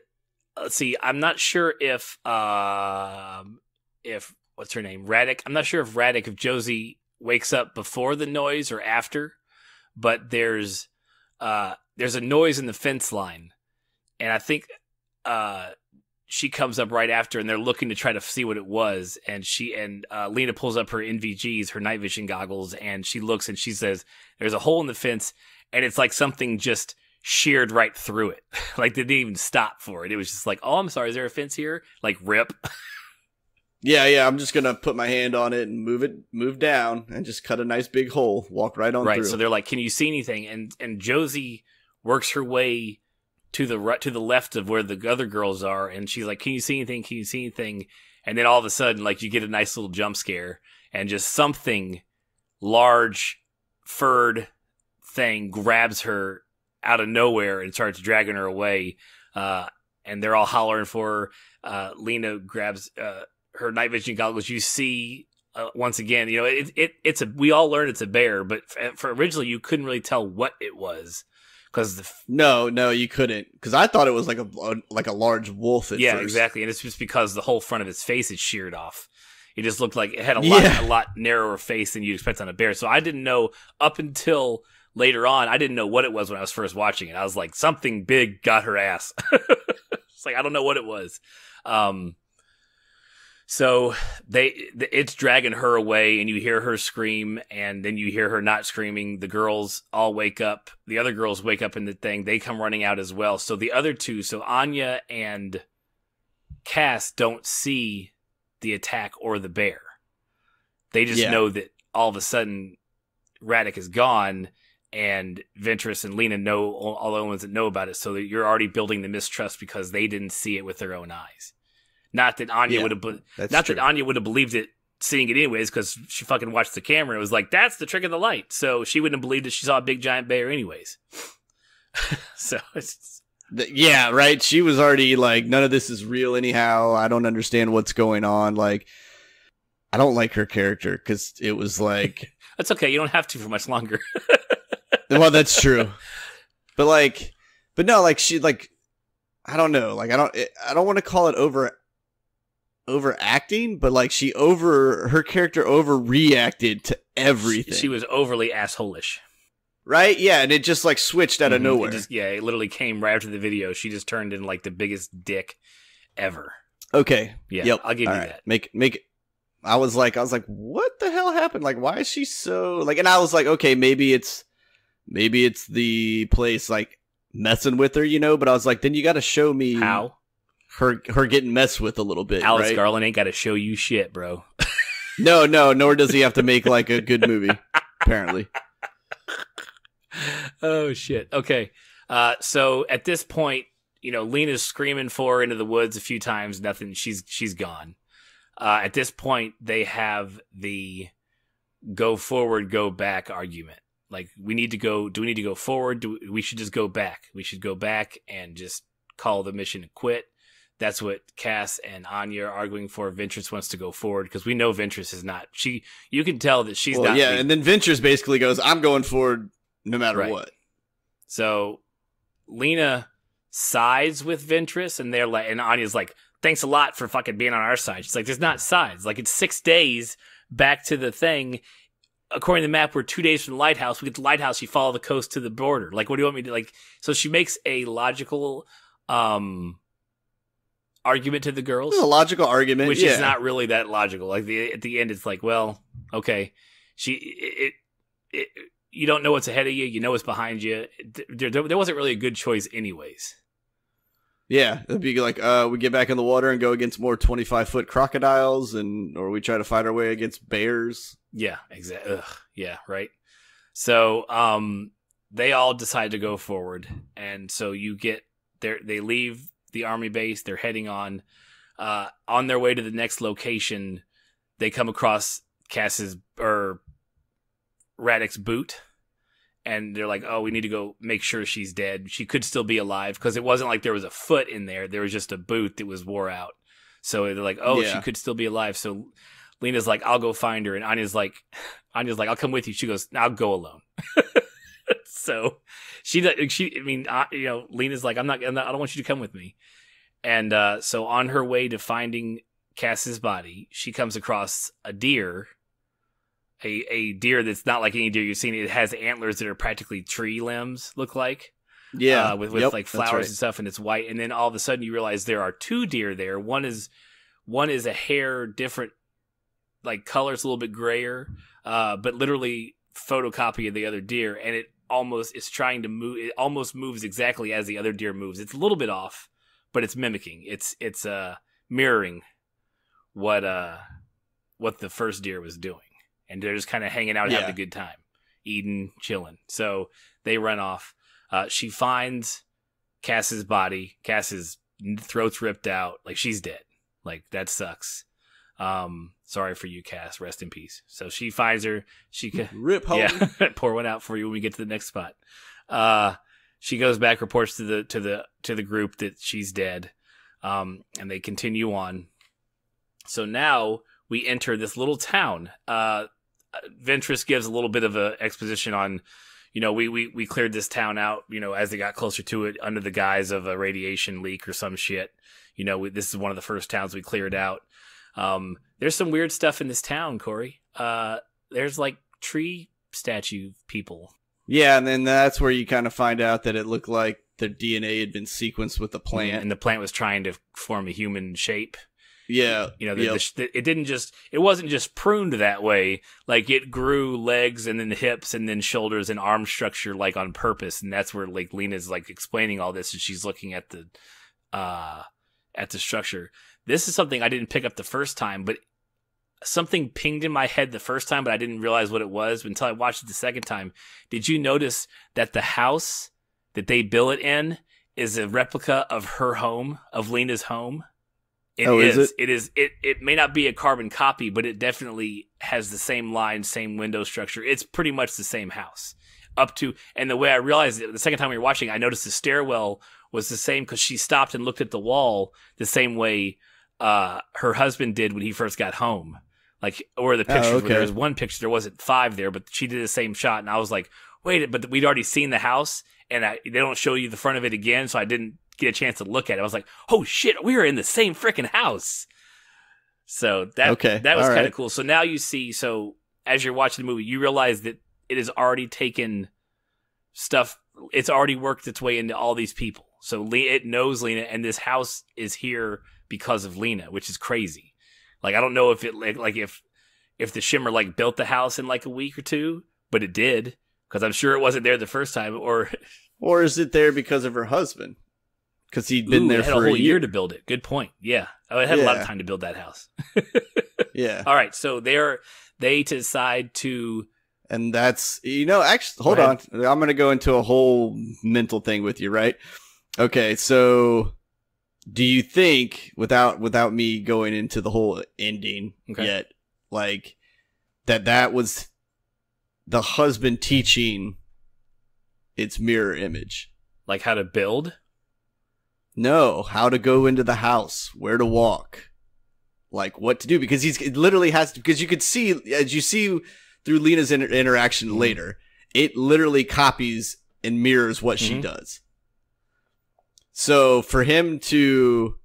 let's see, I'm not sure if what's her name? Radek. I'm not sure if Josie wakes up before the noise or after, but there's a noise in the fence line, and I think she comes up right after, and they're looking to try to see what it was, and Lena pulls up her NVGs, her night vision goggles, and she looks and she says, "There's a hole in the fence, and it's like something just sheared right through it. Like they didn't even stop for it. It was just like, oh, I'm sorry, is there a fence here? Like rip." Yeah, I'm just going to put my hand on it and move down and just cut a nice big hole, walk right on through. Right, so they're like, can you see anything? And Josie works her way to the left of where the other girls are, and she's like, can you see anything? Can you see anything? And then all of a sudden, like, you get a nice little jump scare, and just something large, furred thing grabs her out of nowhere and starts dragging her away. And they're all hollering for her. Lena grabs her night vision goggles. You see, once again, it's we all learned it's a bear, but for originally you couldn't really tell what it was because no, you couldn't, because I thought it was like a large wolf. At first. Exactly, and it's just because the whole front of its face is sheared off. It just looked like it had a lot narrower face than you'd expect on a bear. So I didn't know up until later on. I didn't know what it was when I was first watching it. I was like, something big got her ass. It's like, I don't know what it was. So it's dragging her away, and you hear her scream, and then you hear her not screaming. The girls all wake up. The other girls wake up in the thing. They come running out as well. So the other two, so Anya and Cass, don't see the attack or the bear. They just know that all of a sudden Radek is gone, and Ventress and Lena know all the ones that know about it. So that you're already building the mistrust because they didn't see it with their own eyes. Not that Anya would have, that Anya would have believed it, seeing it anyways, because she fucking watched the camera and was like, "That's the trick of the light." So she wouldn't have believed that she saw a big giant bear, anyways. So it's right. She was already like, "None of this is real, anyhow. I don't understand what's going on." Like, I don't like her character because it was like, that's okay. You don't have to for much longer. Well, that's true, but no, like she, like, I don't know, like I don't want to call it overacting, but like her character overreacted to everything. She was overly assholish. Right? Yeah, and it just like switched out of nowhere. It literally came right after the video. She just turned into like the biggest dick ever. Okay. Yeah. Yep. I'll give you that. Make it. I was like, what the hell happened? Like, why is she so like? And I was like, okay, maybe it's the place like messing with her, But I was like, then you got to show me how her getting messed with a little bit. Alex right? Garland ain't got to show you shit, bro. No, nor does he have to make like a good movie. Apparently. Oh shit. Okay. So at this point, Lena's screaming for her into the woods a few times. Nothing. She's gone. At this point, they have the go forward, go back argument. Like, we need to go. Do we need to go forward? We should just go back. We should go back and just call the mission and quit. That's what Cass and Anya are arguing for. Ventress wants to go forward because we know Ventress is not. You can tell that she's not. Yeah, and then Ventress basically goes, "I'm going forward no matter what." So Lena sides with Ventress, and they're like, and Anya's like, "Thanks a lot for fucking being on our side." She's like, "There's not sides. Like, it's 6 days back to the thing. According to the map, we're 2 days from the lighthouse. We get to the lighthouse, you follow the coast to the border. Like, what do you want me to like?" So she makes a logical argument to the girls. It's a logical argument, which is not really that logical. Like at the end, it's like, well, okay, you don't know what's ahead of you. You know what's behind you. There wasn't really a good choice, anyways. Yeah, it'd be like we get back in the water and go against more 25-foot crocodiles, or we try to fight our way against bears. Yeah, exactly. Yeah, right. So, they all decide to go forward, and so you get there. They leave the army base. They're heading on their way to the next location. They come across Radek's boot, and they're like, "Oh, we need to go make sure she's dead. She could still be alive because it wasn't like there was a foot in there. There was just a boot that was wore out. So they're like, oh, she could still be alive." So Lena's like, "I'll go find her," and Anya's like, "I'll come with you." She goes, "I'll go alone." So Lena's like, I don't want you to come with me. And so on her way to finding Cass's body, she comes across a deer, a deer that's not like any deer you've seen. It has antlers that are practically tree limbs, look like. Yeah. With like flowers and stuff, and it's white. And then all of a sudden you realize there are two deer there. One is a hair different, like color's a little bit grayer, but literally photocopy of the other deer, and it almost is trying to move. It almost moves exactly as the other deer moves. It's a little bit off, but it's mimicking. It's mirroring what the first deer was doing, and they're just kind of hanging out, having a good time, eating, chilling. So they run off. She finds Cass's body. Cass's throat's ripped out. Like, she's dead. Like, that sucks. Sorry for you, Cass. Rest in peace. So she finds her. She rip home. Yeah, pour one out for you when we get to the next spot. She goes back, reports to the group that she's dead. And they continue on. So now we enter this little town. Ventress gives a little bit of a exposition on, we cleared this town out, as they got closer to it under the guise of a radiation leak or some shit. This is one of the first towns we cleared out. There's some weird stuff in this town, Corey. There's like tree statue people. Yeah, and then that's where you kind of find out that it looked like their DNA had been sequenced with the plant. And the plant was trying to form a human shape. Yeah. It wasn't just pruned that way. Like, it grew legs and then hips and then shoulders and arm structure, like, on purpose. And that's where, like, Lena's like explaining all this, and she's looking at the structure. This is something I didn't pick up the first time, but something pinged in my head the first time, but I didn't realize what it was until I watched it the second time. Did you notice that the house that they built it in is a replica of her home, of Lena's home? Is it? It is. It may not be a carbon copy, but it definitely has the same line, same window structure. It's pretty much the same house. And the way I realized it, the second time we were watching, I noticed the stairwell was the same because she stopped and looked at the wall the same way her husband did when he first got home. Like, or the pictures, where there was one picture, there wasn't 5 there, but she did the same shot, and I was like, wait, but we'd already seen the house, and they don't show you the front of it again, so I didn't get a chance to look at it. I was like, oh shit, we are in the same freaking house. So that was kind of cool. So now you see, as you're watching the movie, you realize that it has already taken stuff, it's already worked its way into all these people. So it knows Lena, and this house is here because of Lena, which is crazy. Like, I don't know if it if the Shimmer like built the house in like a week or two, but it did, because I'm sure it wasn't there the first time. Or is it there because of her husband? Because he'd been there for a whole year to build it. Good point. Yeah, it had a lot of time to build that house. Yeah. All right, so they decide to, and that's actually hold on. I'm gonna go into a whole mental thing with you, right? Okay, so do you think, without me going into the whole ending yet, like that was the husband teaching its mirror image, like how to build? No, how to go into the house, where to walk, like what to do, because it literally has to, because you could see, as you see through Lena's interaction later, it literally copies and mirrors what she does. So for him to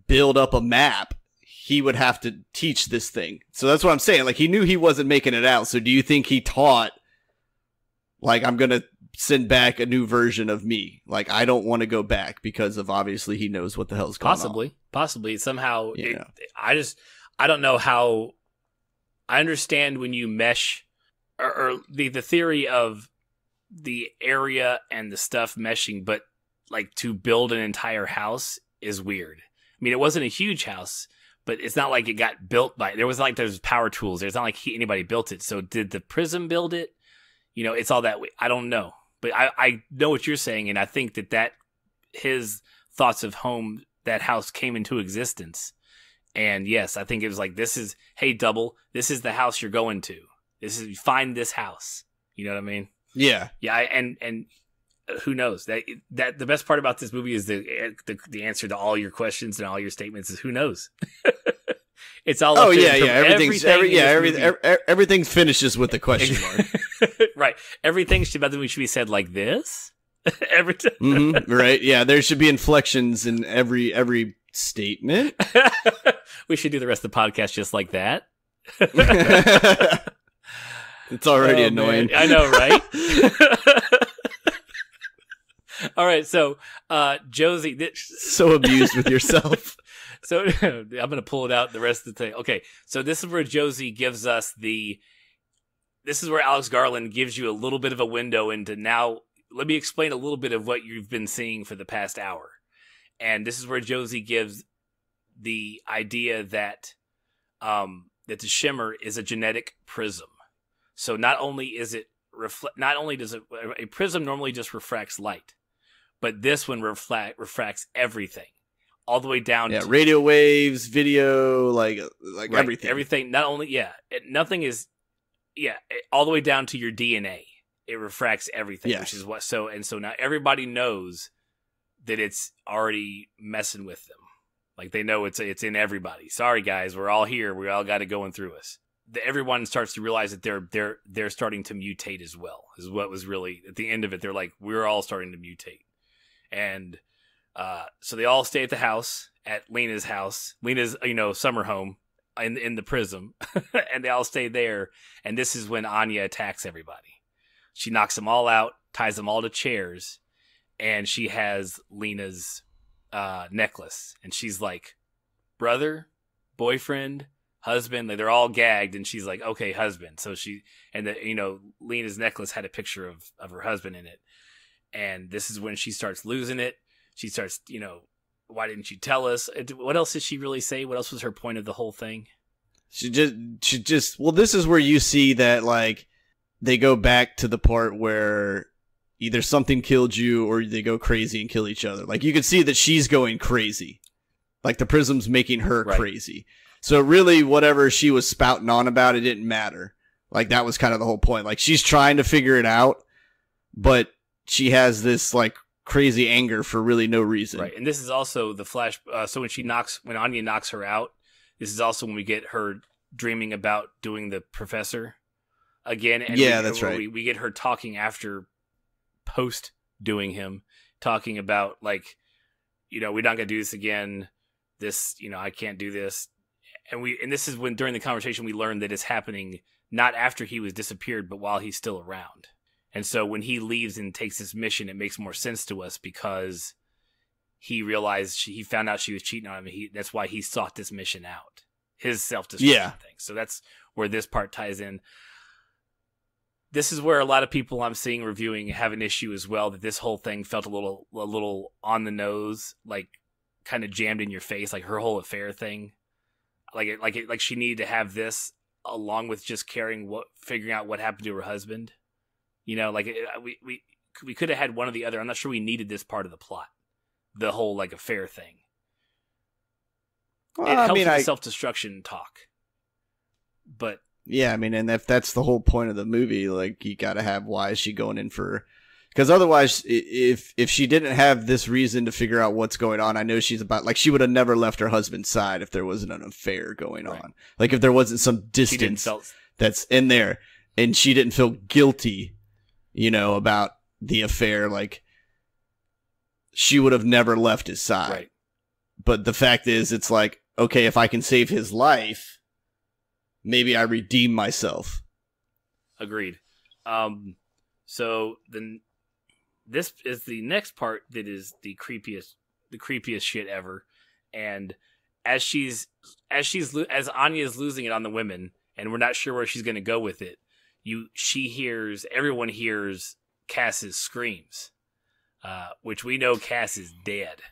build up a map, he would have to teach this thing. So that's what I'm saying. Like, he knew he wasn't making it out. So do you think he taught, like, I'm going to send back a new version of me. Like, I don't want to go back because of obviously he knows what the hell's going on. Possibly. Somehow, I don't know how. I understand when you mesh, or the theory of the area and the stuff meshing, but like to build an entire house is weird. I mean, it wasn't a huge house, but it's not like it got built by. There's power tools. There's not like anybody built it. So did the Prism build it? You know, it's all that way. I don't know, but I know what you're saying, and I think that his thoughts of home, that house came into existence. And yes, I think it was like, hey, Double, this is the house you're going to. Find this house. You know what I mean? Yeah. Yeah. And who knows that the best part about this movie is the answer to all your questions and all your statements is who knows. It's all. Oh yeah. Everything finishes with the question mark. Right. Everything should be said like this. Every time. Mm-hmm, right. Yeah. There should be inflections in every statement. We should do the rest of the podcast just like that. It's already annoying. Man. I know, right? All right, so Josie, so abused with yourself. So I'm going to pull it out the rest of the thing. Okay, so this is where Josie gives us this is where Alex Garland gives you a little bit of a window into now. Let me explain a little bit of what you've been seeing for the past hour. And this is where Josie gives the idea that that the shimmer is a genetic prism. So not only is it does a prism normally just refracts light, but this one refracts everything, all the way down to radio waves, video, like right, everything. Everything. Not only nothing is all the way down to your DNA. It refracts everything, which is what. So now everybody knows that it's already messing with them. Like they know it's in everybody. Sorry guys, we're all here. We all got it going through us. Everyone starts to realize that they're starting to mutate as well. Is what was really at the end of it. They're like, we're all starting to mutate, and so they all stay at the house, at Lena's house, Lena's summer home in the Prism, and they all stay there. And this is when Anya attacks everybody. She knocks them all out, ties them all to chairs, and she has Lena's necklace, and she's like, brother, boyfriend, husband, like they're all gagged, and she's like, okay, husband. So Lena's necklace had a picture of her husband in it, and this is when she starts losing it. She starts, why didn't you tell us? What else did she really say? What else was her point of the whole thing? She just well, this is where you see that like they go back to the part where either something killed you or they go crazy and kill each other. Like you can see that she's going crazy. Like the prism's making her crazy. So really whatever she was spouting on about, it didn't matter. Like that was kind of the whole point. Like she's trying to figure it out, but she has this like crazy anger for really no reason. Right. And this is also the flash. So when Anya knocks her out, this is also when we get her dreaming about doing the professor again. And that's right. We get her talking after post doing him, talking about like, we're not going to do this again. This, I can't do this. And this is when during the conversation we learned that it's happening not after he was disappeared, but while he's still around. And so when he leaves and takes this mission, it makes more sense to us because he realized he found out she was cheating on him. That's why he sought this mission out, his self-destruction thing. So that's where this part ties in. This is where a lot of people I'm seeing reviewing have an issue as well, that this whole thing felt a little on the nose, like kind of jammed in your face, like her whole affair thing. Like she needed to have this along with just figuring out what happened to her husband. We could have had one or the other. I'm not sure we needed this part of the plot, the whole like affair thing. Well, it helps with the self-destruction talk, but yeah, I mean, and if that's the whole point of the movie, like you got to have why is she going in for? Because otherwise, if she didn't have this reason to figure out what's going on, I know she's about like she would have never left her husband's side if there wasn't an affair going on. Like if there wasn't some distance that's in there, and she didn't feel guilty, about the affair, like she would have never left his side. Right. But the fact is, it's like, okay, if I can save his life, maybe I redeem myself. Agreed. So then this is the next part that is the creepiest shit ever. And as Anya is losing it on the women, and we're not sure where she's going to go with it, everyone hears Cass's screams, which we know Cass is dead.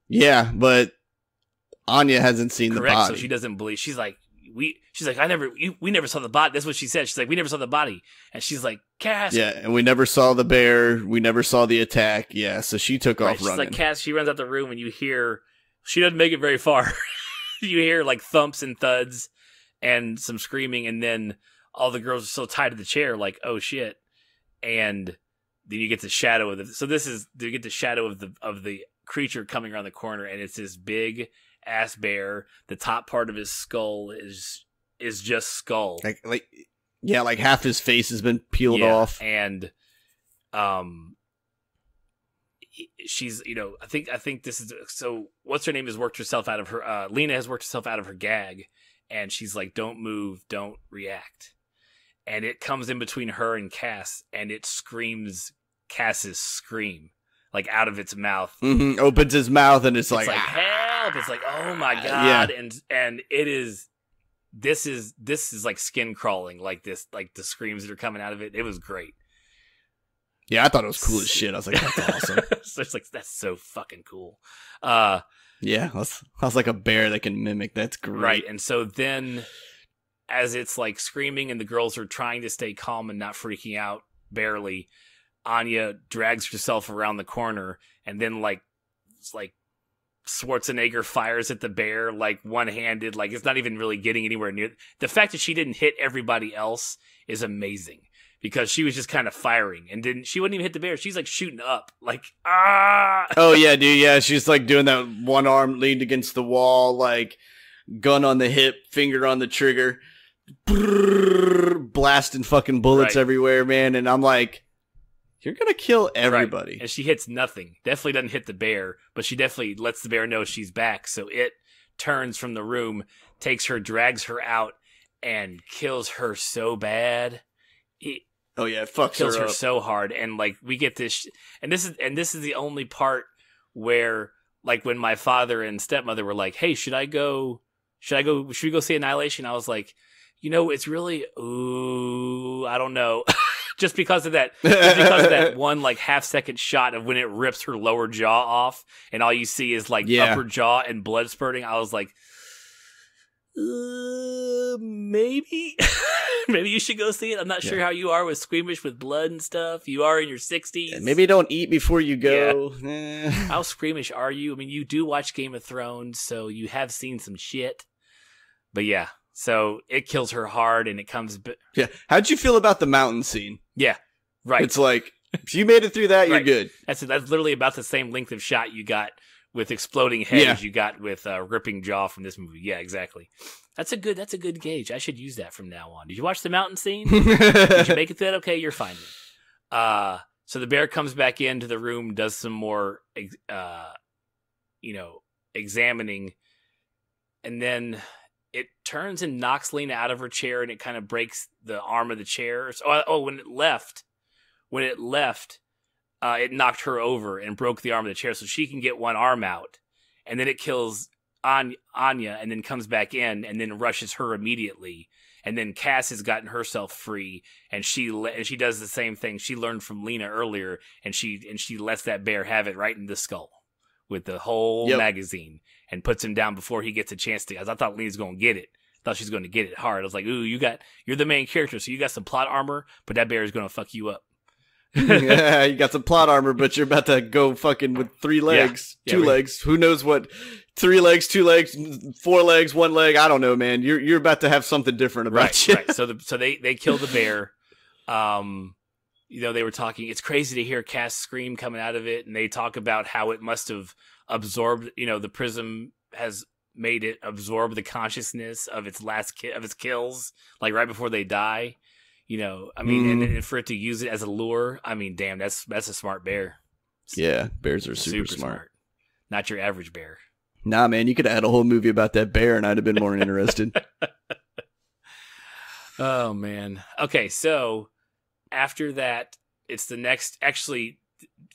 Yeah, but Anya hasn't seen the body. So she doesn't believe. She's like, we never saw the body. That's what she said. She's like, we never saw the body. And she's like, Cass. Yeah, and we never saw the bear. We never saw the attack. Yeah, so she took off running. She's like, Cass, she runs out the room, and you hear, she doesn't make it very far. You hear like thumps and thuds and some screaming, and then all the girls are so tied to the chair, like, oh shit. And then you get the shadow of you get the shadow of the creature coming around the corner, and it's this big ass bear. The top part of his skull is just skull. Like half his face has been peeled off. And she's, I think this is, so what's her name has worked herself out of her, Lena has worked herself out of her gag, and she's like, don't move, don't react. And it comes in between her and Cass, and it screams Cass's scream, like out of its mouth. Mm-hmm. Opens his mouth, and it's like help! It's like, oh my god! Yeah. And it is. This is like skin crawling, like this, like the screams that are coming out of it. It was great. Yeah, I thought it was cool as shit. I was like, that's awesome. So it's like, that's so fucking cool. Yeah, I was like a bear that can mimic. That's great. Right, and so then, as it's like screaming and the girls are trying to stay calm and not freaking out, barely, Anya drags herself around the corner, and then like Schwarzenegger fires at the bear, like one-handed, like it's not even really getting anywhere near. The fact that she didn't hit everybody else is amazing, because she was just kind of firing, and she wouldn't even hit the bear. She's like shooting up, like, ah! Oh yeah, dude, yeah. She's like doing that one arm leaned against the wall, like gun on the hip, finger on the trigger, blasting fucking bullets everywhere, man. And I'm like, you're going to kill everybody. Right. And she hits nothing. Definitely doesn't hit the bear, but she definitely lets the bear know she's back. So it turns from the room, takes her, drags her out, and kills her so bad. It fucks kills her up so hard. And like, we get this, and this is the only part where, like, when my father and stepmother were like, hey, should we go see Annihilation? I was like, it's really, I don't know. Just because of that one like half-second shot of when it rips her lower jaw off, and all you see is like upper jaw and blood spurting. I was like, maybe you should go see it. I'm not sure how you are with squeamish with blood and stuff. You are in your 60s. Maybe don't eat before you go. Yeah. How squeamish are you? I mean, you do watch Game of Thrones, so you have seen some shit. But yeah. So it kills her hard, and it comes. Yeah. How'd you feel about the mountain scene? Yeah. Right. It's like, if you made it through that, you're good. That's literally about the same length of shot you got with exploding head as you got with ripping jaw from this movie. Yeah, exactly. That's a good gauge. I should use that from now on. Did you watch the mountain scene? Did you make it through that? Okay, you're fine. So the bear comes back into the room, does some more, examining, and then it turns and knocks Lena out of her chair, and it kind of breaks the arm of the chair. So, when it left, it knocked her over and broke the arm of the chair, so she can get one arm out. And then it kills Anya, and then comes back in, and then rushes her immediately. And then Cass has gotten herself free, and she does the same thing she learned from Lena earlier, and she lets that bear have it right in the skull with the whole magazine, and puts him down before he gets a chance to. As I thought Lena's going to get it. I thought she's going to get it hard. I was like, ooh, you're the main character, so you got some plot armor, but that bear is going to fuck you up. Yeah, you got some plot armor, but you're about to go fucking with 3 legs, 2 legs. Who knows what? 3 legs, 2 legs, 4 legs, 1 leg. I don't know, man. You're about to have something different about you. Right. So they kill the bear. They were talking. It's crazy to hear Cass scream coming out of it, and they talk about how it must have absorbed. The prism has made it absorb the consciousness of its of its kills, like right before they die. And for it to use it as a lure, I mean, damn, that's a smart bear. Yeah, bears are super smart. Not your average bear. Nah, man, you could have had a whole movie about that bear, and I'd have been more interested. Oh man. Okay, so after that, it's the next. Actually,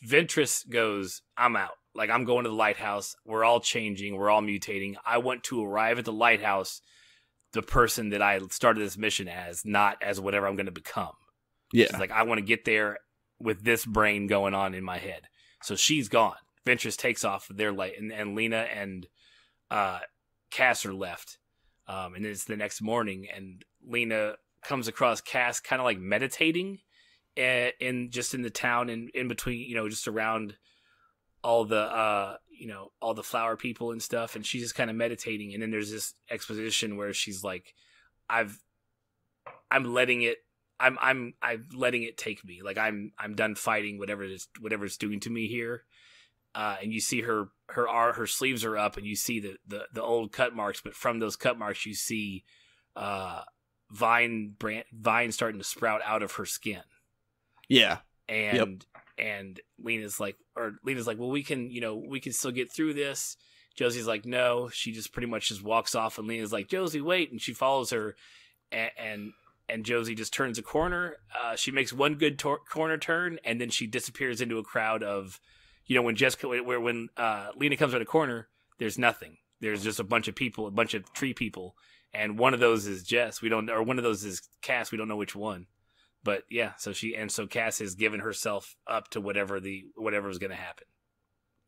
Ventress goes, "I'm out. Like I'm going to the lighthouse. We're all changing. We're all mutating. I want to arrive at the lighthouse, the person that I started this mission as, not as whatever I'm going to become." Yeah. She's like, I want to get there with this brain going on in my head. So she's gone. Ventress takes off with their light, and Lena and Cass are left. And it's the next morning, and Lena comes across Cass kind of like meditating in the town and in between, just around all the all the flower people and stuff, and she's just kind of meditating. And then there's this exposition where she's like, I'm letting it take me. Like I'm done fighting whatever it's doing to me here. And you see her sleeves are up, and you see the old cut marks, but from those cut marks you see vine starting to sprout out of her skin. Yeah. And Lena's like, well, we can still get through this. Josie's like, no. She just pretty much just walks off, and Lena's like, Josie, wait, and she follows her, and Josie just turns a corner. She makes one good corner turn, and then she disappears into a crowd of, when Lena comes around a corner, there's nothing. There's just a bunch of people, a bunch of tree people, and one of those is Jess. Or one of those is Cass. We don't know which one. But yeah, so Cass has given herself up to whatever was going to happen.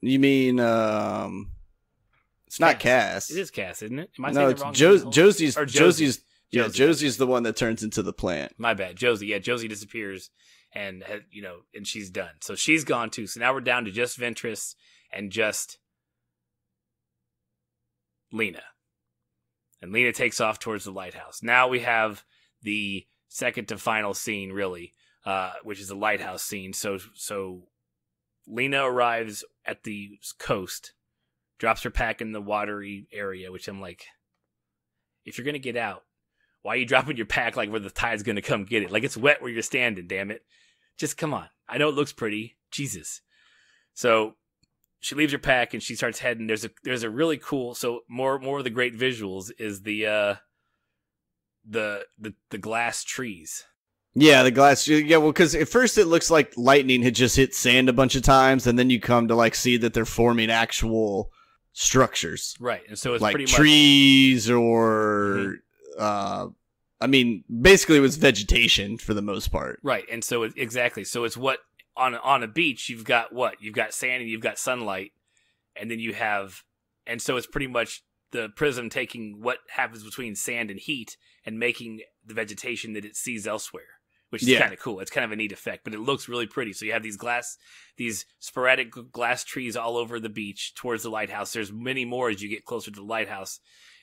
You mean it's not Cass? It is Cass, isn't it? Am I no, saying it's the wrong Josie's. Josie. Yeah, Josie's the one that turns into the plant. My bad, Josie. Yeah, Josie disappears, and and she's done. So she's gone too. So now we're down to just Ventress and just Lena. And Lena takes off towards the lighthouse. Now we have the second to final scene, really, which is the lighthouse scene. So Lena arrives at the coast, drops her pack in the watery area, which I'm like, if you're going to get out, why are you dropping your pack like where the tide's going to come get it? Like, it's wet where you're standing, damn it. Just come on. I know it looks pretty. Jesus. So she leaves her pack and she starts heading. There's a really cool, so more of the great visuals is the glass trees. Yeah, the glass. Yeah, well, because at first it looks like lightning had just hit sand a bunch of times, and then you come to like see that they're forming actual structures, right? And so it's like pretty trees or, I mean, basically it was vegetation for the most part, right? And so exactly, so it's what on a beach you've got sand and you've got sunlight, and then and so it's pretty much the prism taking what happens between sand and heat and making the vegetation that it sees elsewhere, which is kind of cool. It's kind of a neat effect, but it looks really pretty. So you have these sporadic glass trees all over the beach towards the lighthouse. There's many more as you get closer to the lighthouse.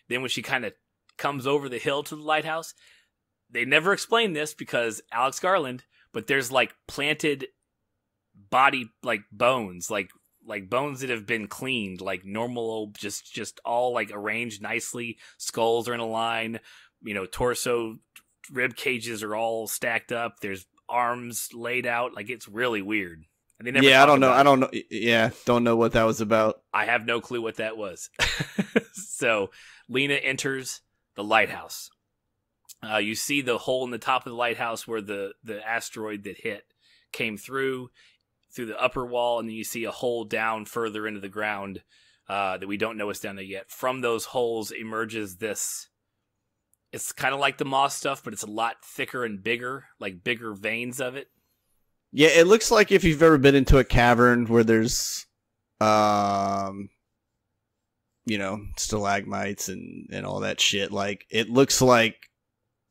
Then when she kind of comes over the hill to the lighthouse, they never explain this because Alex Garland, but there's like planted body, like bones, like bones that have been cleaned, like normal, just all like arranged nicely. Skulls are in a line, torso, rib cages are all stacked up. There's arms laid out. Like, it's really weird. And they never I don't know. Yeah, don't know what that was about. I have no clue what that was. So Lena enters the lighthouse. You see the hole in the top of the lighthouse where the asteroid that hit came through the upper wall, and then you see a hole down further into the ground that we don't know what's down there yet. From those holes emerges this. It's kind of like the moss stuff, but it's a lot thicker and bigger, like bigger veins of it. Yeah, it looks like if you've ever been into a cavern where there's, stalagmites and all that shit. Like, it looks like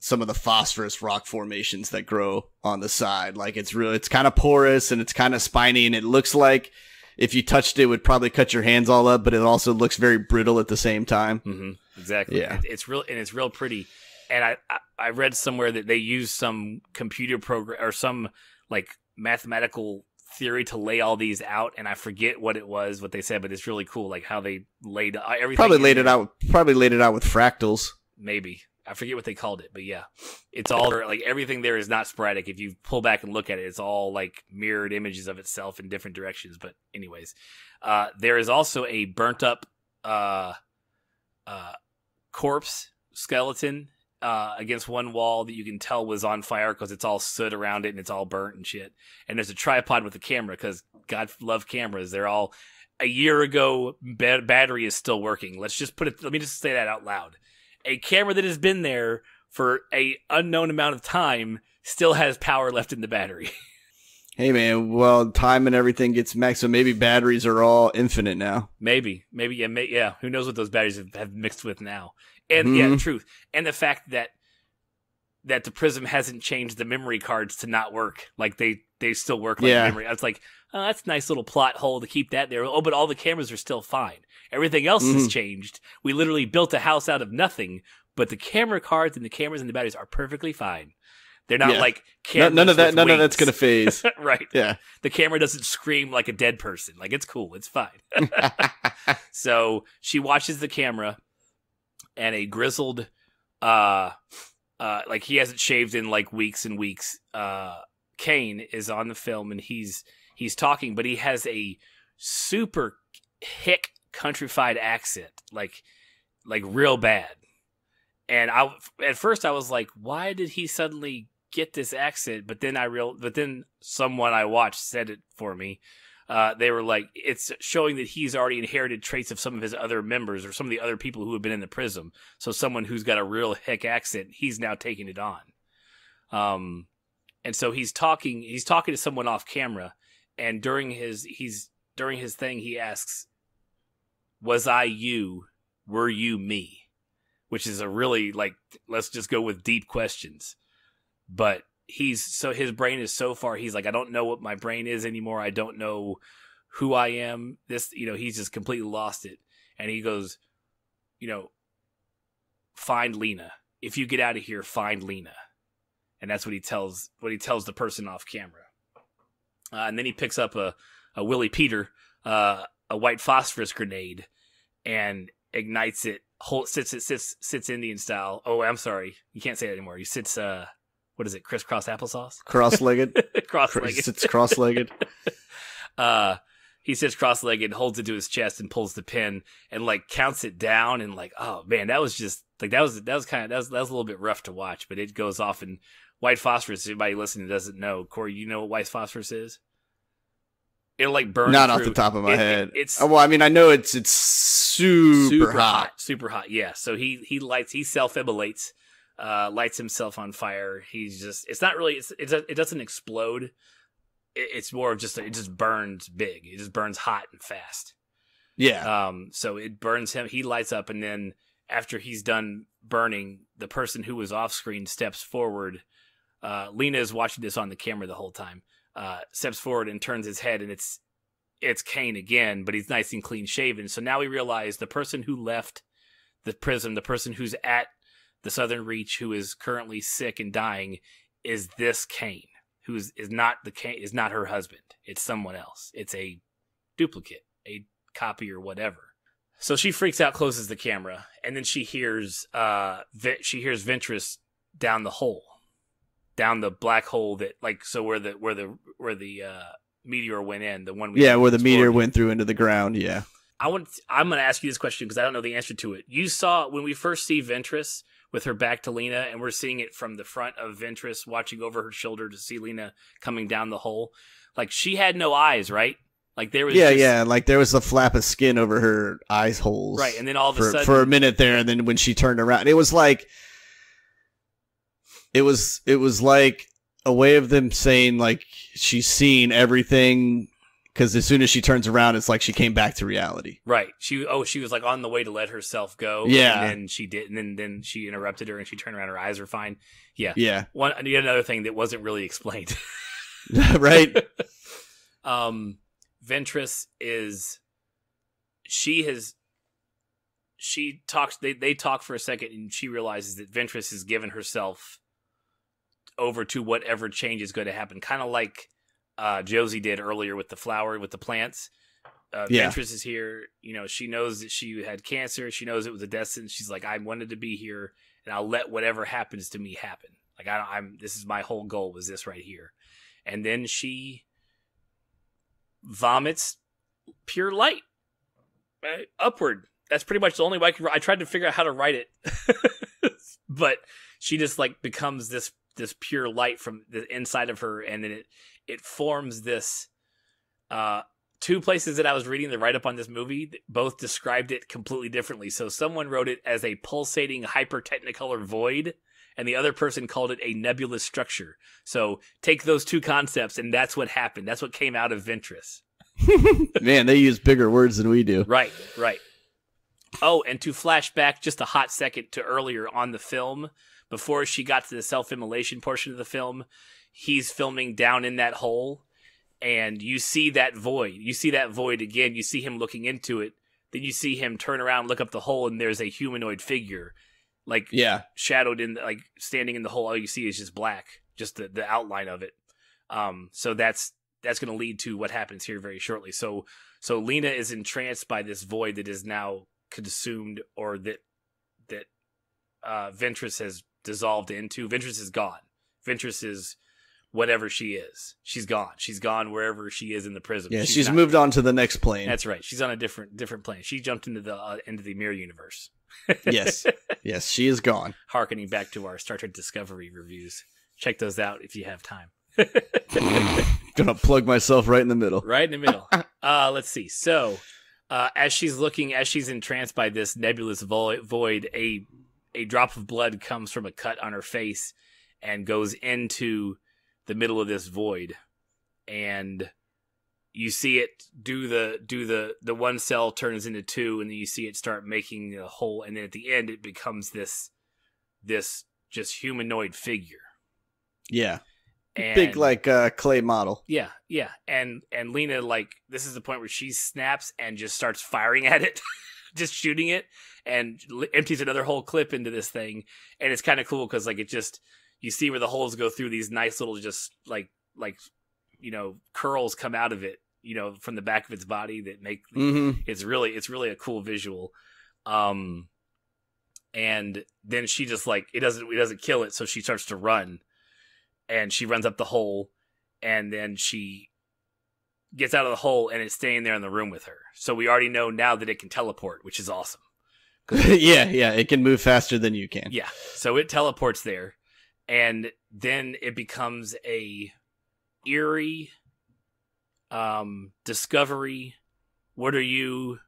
some of the phosphorus rock formations that grow on the side. Like, it's kind of porous and it's kind of spiny, and it looks like if you touched it, would probably cut your hands all up, but it also looks very brittle at the same time. Mm-hmm. Exactly. Yeah. It's real pretty. And I read somewhere that they used some computer program or some like mathematical theory to lay all these out, and I forget what they said, but it's really cool, like how they laid everything. Probably laid it out with fractals. Maybe. I forget what they called it, but yeah, it's all like everything there is not sporadic. If you pull back and look at it, it's all like mirrored images of itself in different directions. But anyways, there is also a burnt up corpse skeleton against one wall that you can tell was on fire because it's all soot around it and it's all burnt and shit. And there's a tripod with a camera because God love cameras. They're all a year ago. Battery is still working. Let me just say that out loud. A camera that has been there for a unknown amount of time still has power left in the battery. Hey man, well, time and everything gets maxed, so maybe batteries are all infinite now. Maybe, yeah. Who knows what those batteries have mixed with now? And yeah, the truth, and the fact that the Prism hasn't changed the memory cards to not work, like they still work like memory. I was like, oh, that's a nice little plot hole to keep that there. Oh, but all the cameras are still fine. Everything else has changed. We literally built a house out of nothing, but the camera cards and the cameras and the batteries are perfectly fine. They're not like cameras. None of that's gonna phase. Right. Yeah. The camera doesn't scream like a dead person. Like, it's cool. It's fine. So she watches the camera, and a grizzled, like he hasn't shaved in like weeks and weeks. Kane is on the film, and he's talking, but he has a super hick countrified accent, like real bad. And at first I was like, why did he suddenly get this accent? But then someone I watched said it for me. They were like, it's showing that he's already inherited traits of some of his other members or some of the other people who have been in the Prism. So someone who's got a real hick accent, he's now taking it on. And so he's talking to someone off camera, and during his thing, he asks, "Was I you? Were you me?" Which is a really, like, let's just go with deep questions. But his brain is so far, he's like, I don't know what my brain is anymore. I don't know who I am. He's just completely lost it. And he goes, find Lena. If you get out of here, find Lena. And that's what he tells the person off camera. And then he picks up a Willie Peter, a white phosphorus grenade, and ignites it. Sits Indian style. Oh, I'm sorry. You can't say that anymore. He sits, what is it? Crisscross applesauce? Cross-legged. Cross-legged. Sits cross-legged. He sits cross-legged, holds it to his chest, and pulls the pin, and like counts it down, and like, oh man, that was just like that was a little bit rough to watch, but it goes off. And white phosphorus. Anybody listening doesn't know, Corey, you know what white phosphorus is? It'll like burn. Not through. Off the top of my head. It's I mean, I know it's super hot. Super hot. Yeah. So he self-immolates, lights himself on fire. It's not really, it doesn't explode. It's more of just, it just burns big. It just burns hot and fast. Yeah. So it burns him. He lights up, and then after he's done burning, the person who was off screen steps forward. Lena is watching this on the camera the whole time. Steps forward and turns his head, and it's Kane again, but he's nice and clean shaven. So now we realize the person who left the Prism, the person who's at the Southern Reach, who is currently sick and dying, is this Kane, who is not her husband. It's someone else. It's a duplicate, a copy or whatever. So she freaks out, closes the camera, and then she hears Ventress down the hole. Down the black hole that, like, so where the meteor went in, the one where the meteor went through into the ground. Yeah, I'm going to ask you this question because I don't know the answer to it. You saw when we first see Ventress with her back to Lena, and we're seeing it from the front of Ventress watching over her shoulder to see Lena coming down the hole. Like, she had no eyes, right? Like, there was like there was a flap of skin over her eyes holes, right? And then all of a sudden, for a minute there, and then when she turned around, it was like. It was like a way of them saying, like, she's seen everything, because as soon as she turns around, it's like she came back to reality. Right. She was like on the way to let herself go. Yeah. And then she did, and then she interrupted her, and she turned around. Her eyes were fine. Yeah. Yeah. Yet another thing that wasn't really explained. Right. Ventress is. She talks. They talk for a second, and she realizes that Ventress has given herself over to whatever change is going to happen, kind of like Josie did earlier with the flower, with the plants. Ventress is here. She knows that she had cancer. She knows it was a death sentence. She's like, I wanted to be here, and I'll let whatever happens to me happen. Like, this is my whole goal, was this right here. And then she vomits pure light upward. That's pretty much the only way I tried to figure out how to write it, but she just like becomes this pure light from the inside of her, and then it forms this. Two places that I was reading the write up on this movie both described it completely differently. So someone wrote it as a pulsating hyper technicolor void, and the other person called it a nebulous structure. So take those two concepts, and that's what happened. That's what came out of Ventress. Man, they use bigger words than we do. Right. Oh, and to flash back just a hot second to earlier on the film, before she got to the self-immolation portion of the film, he's filming down in that hole, and you see that void. You see that void again. You see him looking into it. Then you see him turn around, look up the hole, and there's a humanoid figure, like shadowed in, like standing in the hole. All you see is just black, just the outline of it. So that's going to lead to what happens here very shortly. So Lena is entranced by this void that is now consumed, or that Ventress has dissolved into. Ventress is gone. Ventress is whatever she is. She's gone. She's gone wherever she is in the prism. Yeah, she's moved on to the next plane. That's right. She's on a different plane. She jumped into the mirror universe. Yes, she is gone. Harkening back to our Star Trek Discovery reviews. Check those out if you have time. Gonna plug myself right in the middle. Right in the middle. Let's see. So, as she's entranced by this nebulous void, a drop of blood comes from a cut on her face and goes into the middle of this void, and you see it do the one cell turns into two, and then you see it start making a hole, and then at the end it becomes this just humanoid figure. Yeah. And, big like clay model. Yeah. And Lena, like, this is the point where she snaps and just starts firing at it, just shooting it, and empties another whole clip into this thing. And it's kind of cool because, like, it just, you see where the holes go through, these nice little just like curls come out of it, from the back of its body that make it's really a cool visual. And then she just like it doesn't kill it, so she starts to run. And she runs up the hole, and then she gets out of the hole, and it's staying there in the room with her. So we already know now that it can teleport, which is awesome. Yeah, it can move faster than you can. Yeah, so it teleports there, and then it becomes a eerie discovery. What are you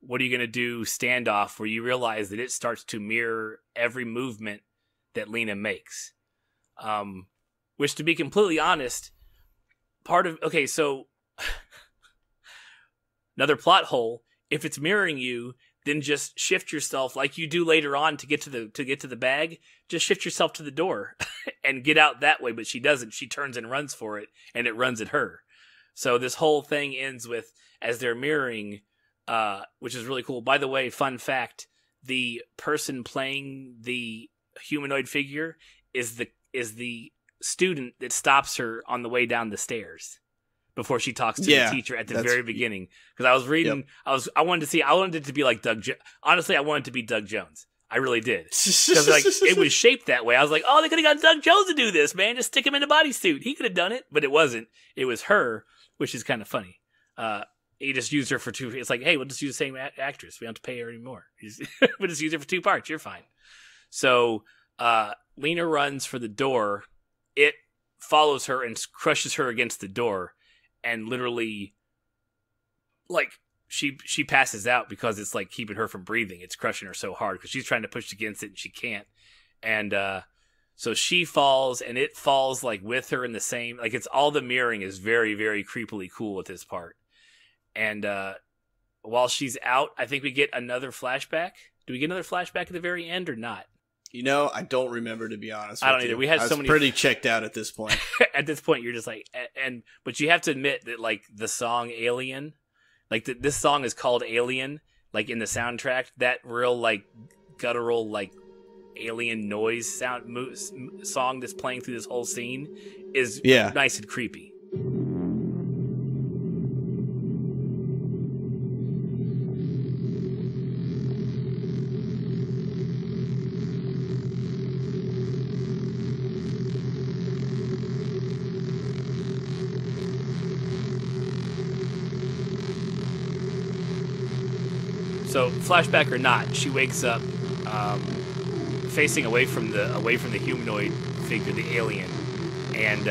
gonna do? Standoff, where you realize that it starts to mirror every movement that Lena makes. Which, to be completely honest, so another plot hole. If it's mirroring you, then just shift yourself like you do later on to get to the bag. Just shift yourself to the door and get out that way. But she doesn't. She turns and runs for it, and it runs at her. So this whole thing ends with, as they're mirroring, which is really cool. By the way, fun fact: the person playing the humanoid figure is the student that stops her on the way down the stairs before she talks to the teacher at the very beginning. Because I was reading, I wanted it to be like honestly, I wanted it to be Doug Jones. I really did. Because like it was shaped that way. I was like, oh, they could have got Doug Jones to do this, man. Just stick him in a bodysuit. He could have done it, but it wasn't. It was her, which is kind of funny. He just used her for two. It's like, hey, we'll just use the same actress. We don't have to pay her anymore. We'll just use her for 2 parts. You're fine. So Lena runs for the door. It follows her and crushes her against the door, and literally, like, she passes out because it's like keeping her from breathing. It's crushing her so hard because she's trying to push against it and she can't. And so she falls, and it falls like with her in the same. Like, it's all the mirroring is very, very creepily cool at this part. And while she's out, I think we get another flashback. Do we get another flashback at the very end or not? I don't remember, to be honest. I don't either. We had so many. Pretty checked out at this point. At this point, you're just like, but you have to admit that, like, the song "Alien," like this song is called "Alien," like in the soundtrack. That real like guttural like alien noise song that's playing through this whole scene is nice and creepy. So, flashback or not, she wakes up facing away from the humanoid figure, the alien, and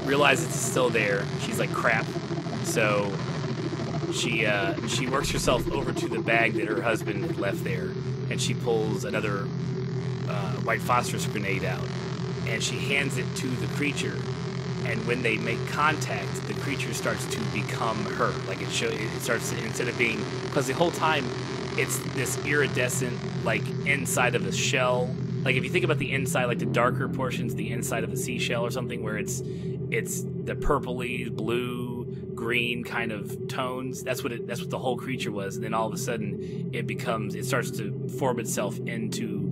realizes it's still there. She's like, crap. So she works herself over to the bag that her husband had left there, and she pulls another white phosphorus grenade out, and she hands it to the creature. And when they make contact, the creature starts to become her. Like it starts to, instead of being, because the whole time it's this iridescent, like inside of a shell. Like if you think about the inside, like the darker portions, the inside of a seashell or something, where it's the purpley, blue, green kind of tones. That's what the whole creature was. And then all of a sudden, it starts to form itself into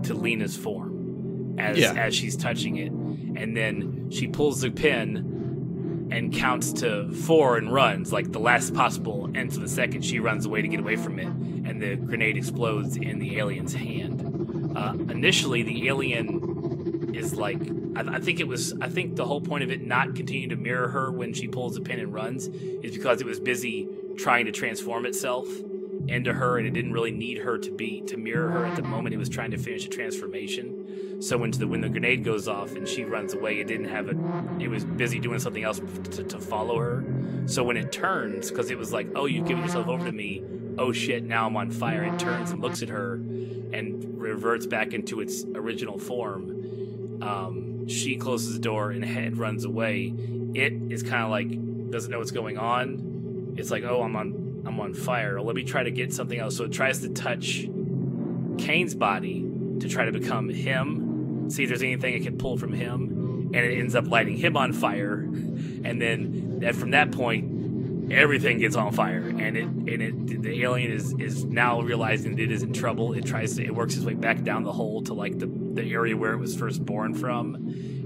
Lena's form as she's touching it. And then she pulls the pin and counts to 4 and runs, like the last possible nth of a second. She runs away to get away from it, and the grenade explodes in the alien's hand. Initially, the alien is like, I think the whole point of it not continuing to mirror her when she pulls the pin and runs is because it was busy trying to transform itself into her, and it didn't really need her to mirror her at the moment. It was trying to finish a transformation. So when the grenade goes off and she runs away, it was busy doing something else to follow her. So when it turns, because it was like, oh, you've given yourself over to me, oh shit, now I'm on fire, it turns and looks at her and reverts back into its original form. She closes the door and head runs away. It is kind of like, doesn't know what's going on. It's like, oh, I'm on fire. Let me try to get something else. So it tries to touch Kane's body to try to become him, see if there's anything it can pull from him, and it ends up lighting him on fire. And then from that point, everything gets on fire, and the alien is now realizing that it is in trouble. It works its way back down the hole to like the area where it was first born from,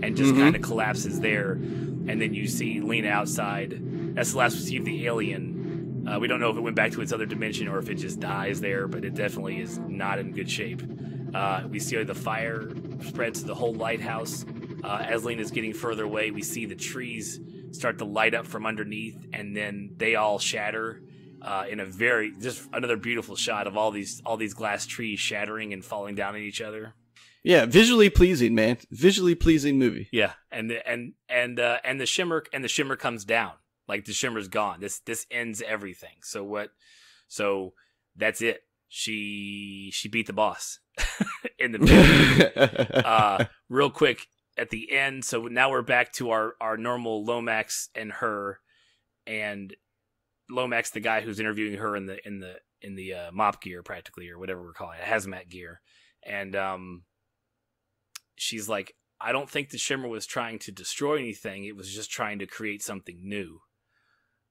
and just kind of collapses there. And then you see Lena outside. That's the last we see of the alien. We don't know if it went back to its other dimension or if it just dies there, but it definitely is not in good shape. We see the fire spread to the whole lighthouse. As Lena's getting further away, we see the trees start to light up from underneath, and then they all shatter in just another beautiful shot of all these glass trees shattering and falling down on each other. Yeah, visually pleasing, man. Visually pleasing movie. Yeah, and the shimmer comes down. Like the shimmer's gone. This ends everything. So that's it. She beat the boss in the movie. Real quick at the end. So now we're back to our normal Lomax and her, and Lomax, the guy who's interviewing her in the mop gear practically, or whatever we're calling it, hazmat gear. And she's like, I don't think the shimmer was trying to destroy anything. It was just trying to create something new.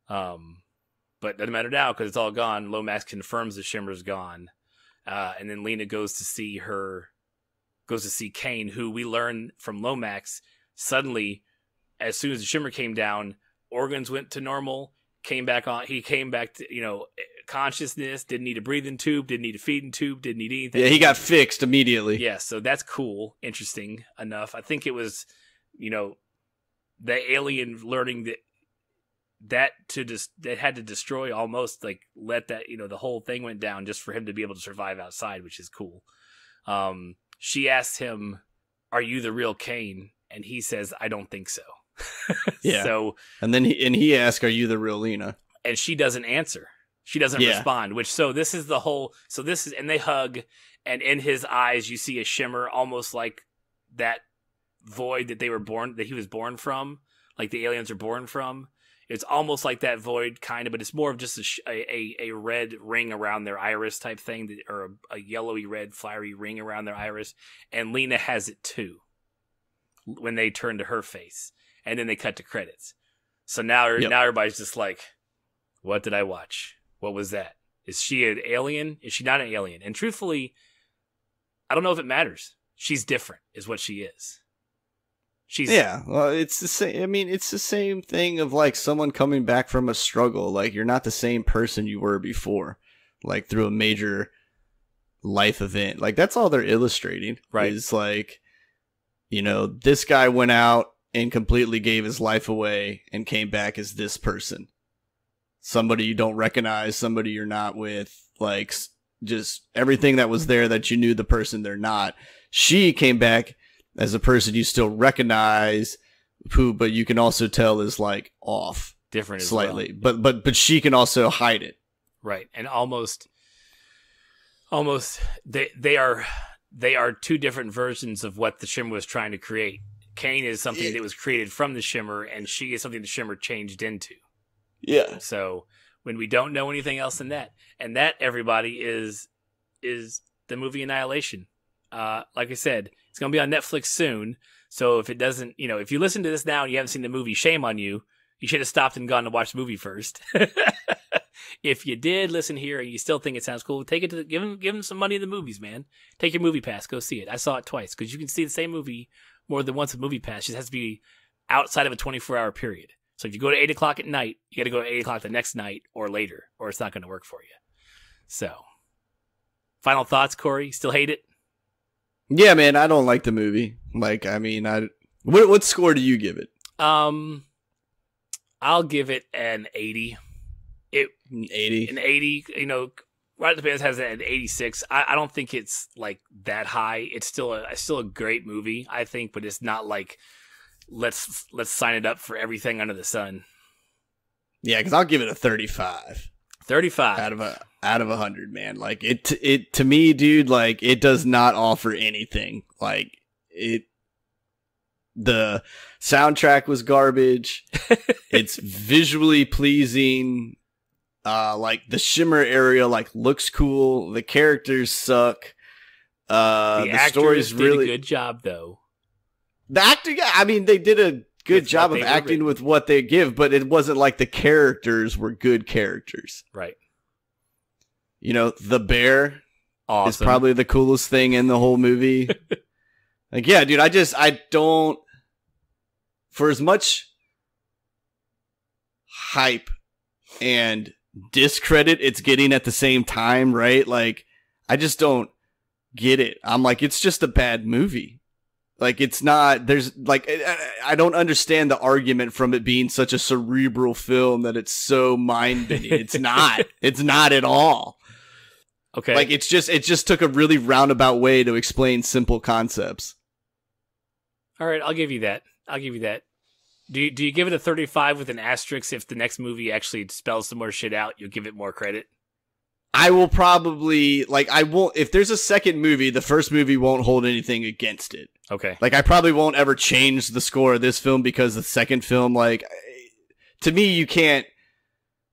But it doesn't matter now because it's all gone. Lomax confirms the shimmer's gone. And then Lena goes to see Kane, who we learn from Lomax suddenly, as soon as the shimmer came down, organs went to normal, came back on. He came back to, consciousness, didn't need a breathing tube, didn't need a feeding tube, didn't need anything. Yeah, he got fixed immediately. Yeah, so that's cool, interesting enough. I think it was, the alien learning that had to destroy, almost like let that, the whole thing went down just for him to be able to survive outside, which is cool. She asked him, "Are you the real Kane?" And he says, "I don't think so." Yeah. So, and then he asked, "Are you the real Lena?" And she doesn't answer. She doesn't respond. And they hug, and in his eyes you see a shimmer, almost like that void that he was born from, like the aliens are born from. It's almost like that void, kind of, but it's more of just a red ring around their iris type thing, or a yellowy red flowery ring around their iris. And Lena has it too when they turn to her face, and then they cut to credits. So now everybody's just like, "What did I watch? What was that? Is she an alien? Is she not an alien?" And truthfully, I don't know if it matters. She's different, is what she is. Well, it's the same. I mean, it's the same thing of like someone coming back from a struggle. Like, you're not the same person you were before, like through a major life event. Like, that's all they're illustrating, right? Is like, this guy went out and completely gave his life away and came back as this person. Somebody you don't recognize, somebody you're not with, like, just everything that was there that you knew the person they're not. She came back as a person you still recognize, who, but you can also tell is like off, different slightly. Well. But she can also hide it. Right, and almost they are two different versions of what the Shimmer was trying to create. Kane is something that was created from the Shimmer, and she is something the Shimmer changed into. Yeah. So when we don't know anything else than that, and that, everybody, is the movie Annihilation. Like I said, it's going to be on Netflix soon. So if it doesn't, if you listen to this now and you haven't seen the movie, shame on you. You should have stopped and gone to watch the movie first. If you did listen here and you still think it sounds cool, take it to give them some money in the movies, man. Take your movie pass, go see it. I saw it twice because you can see the same movie more than once with movie pass. It just has to be outside of a 24-hour period. So if you go to 8 o'clock at night, you got to go to 8 o'clock the next night or later, or it's not going to work for you. So, final thoughts, Corey? Still hate it? Yeah, man, I don't like the movie. Like, I mean, what score do you give it? I'll give it an 80. 80? An 80, Rotten Tomatoes has it at 86. I don't think it's like that high. It's still a great movie, I think, but it's not like let's sign it up for everything under the sun. Yeah, because I'll give it a 35. 35 out of 100, man. Like it to me, dude. Like it does not offer anything. Like the soundtrack was garbage. It's visually pleasing. Like the Shimmer area looks cool. The characters suck. The story's really did a good job though. The acting, I mean, they did a good job of acting with what they give, but it wasn't like the characters were good characters. Right. The bear is awesome. probably the coolest thing in the whole movie. Like, yeah, dude, I don't, for as much hype and discredit it's getting at the same time, right? Like, I just don't get it. I'm like, it's just a bad movie. Like, it's not, there's, like, I don't understand the argument from it being such a cerebral film that it's so mind-bending. It's not. It's not at all. Okay. Like, it just took a really roundabout way to explain simple concepts. All right, I'll give you that. Do you give it a 35 with an asterisk if the next movie actually spells some more shit out, you'll give it more credit? I will probably, I won't, if there's a second movie, the first movie won't hold anything against it. Okay. Like, I probably won't ever change the score of this film because the second film, to me, you can't,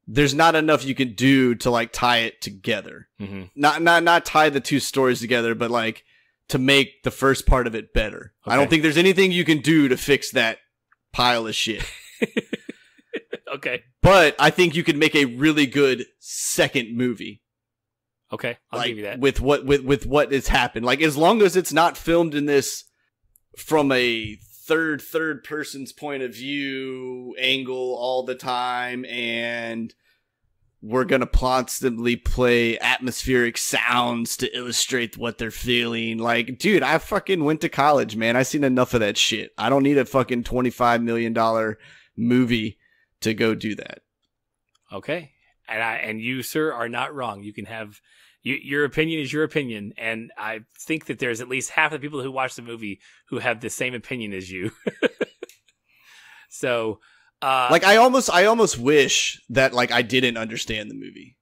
there's not enough you can do to, tie it together. Mm-hmm. Not tie the two stories together, but, to make the first part of it better. Okay. I don't think there's anything you can do to fix that pile of shit. Okay. But I think you could make a really good second movie. Okay, I'll give you that. With what has happened. As long as it's not filmed in this from a third person's point of view angle all the time, and we're going to constantly play atmospheric sounds to illustrate what they're feeling. Dude, I fucking went to college, man. I seen enough of that shit. I don't need a fucking $25 million movie to go do that. Okay. And you, sir, are not wrong. You can have your opinion is your opinion, and I think that there's at least half the people who watch the movie who have the same opinion as you. So, I almost wish that I didn't understand the movie,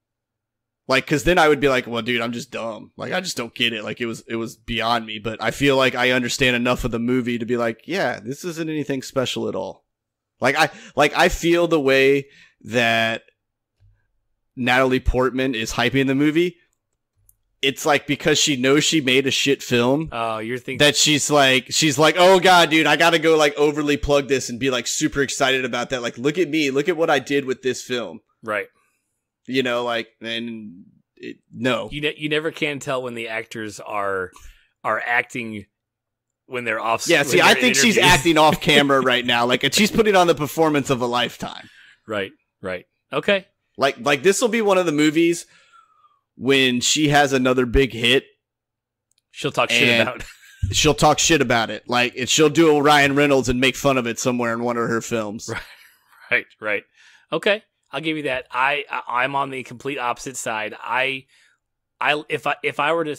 because then I would be like, well, dude, I'm just dumb. I just don't get it. It was beyond me. But I feel like I understand enough of the movie to be like, yeah, this isn't anything special at all. I feel the way that Natalie Portman is hyping the movie. It's because she knows she made a shit film. Oh, you're thinking that she's like, oh god, dude, I gotta go overly plug this and be super excited about that. Look at me, look at what I did with this film. Right. And no. You never can tell when the actors are acting when they're off. Yeah, see, I think she's acting off camera right now. She's putting on the performance of a lifetime. Right. Okay. This will be one of the movies when she has another big hit, she'll talk shit about it. She'll talk shit about it. She'll do a Ryan Reynolds and make fun of it somewhere in one of her films. Right. Okay, I'll give you that. I'm on the complete opposite side. I if I were to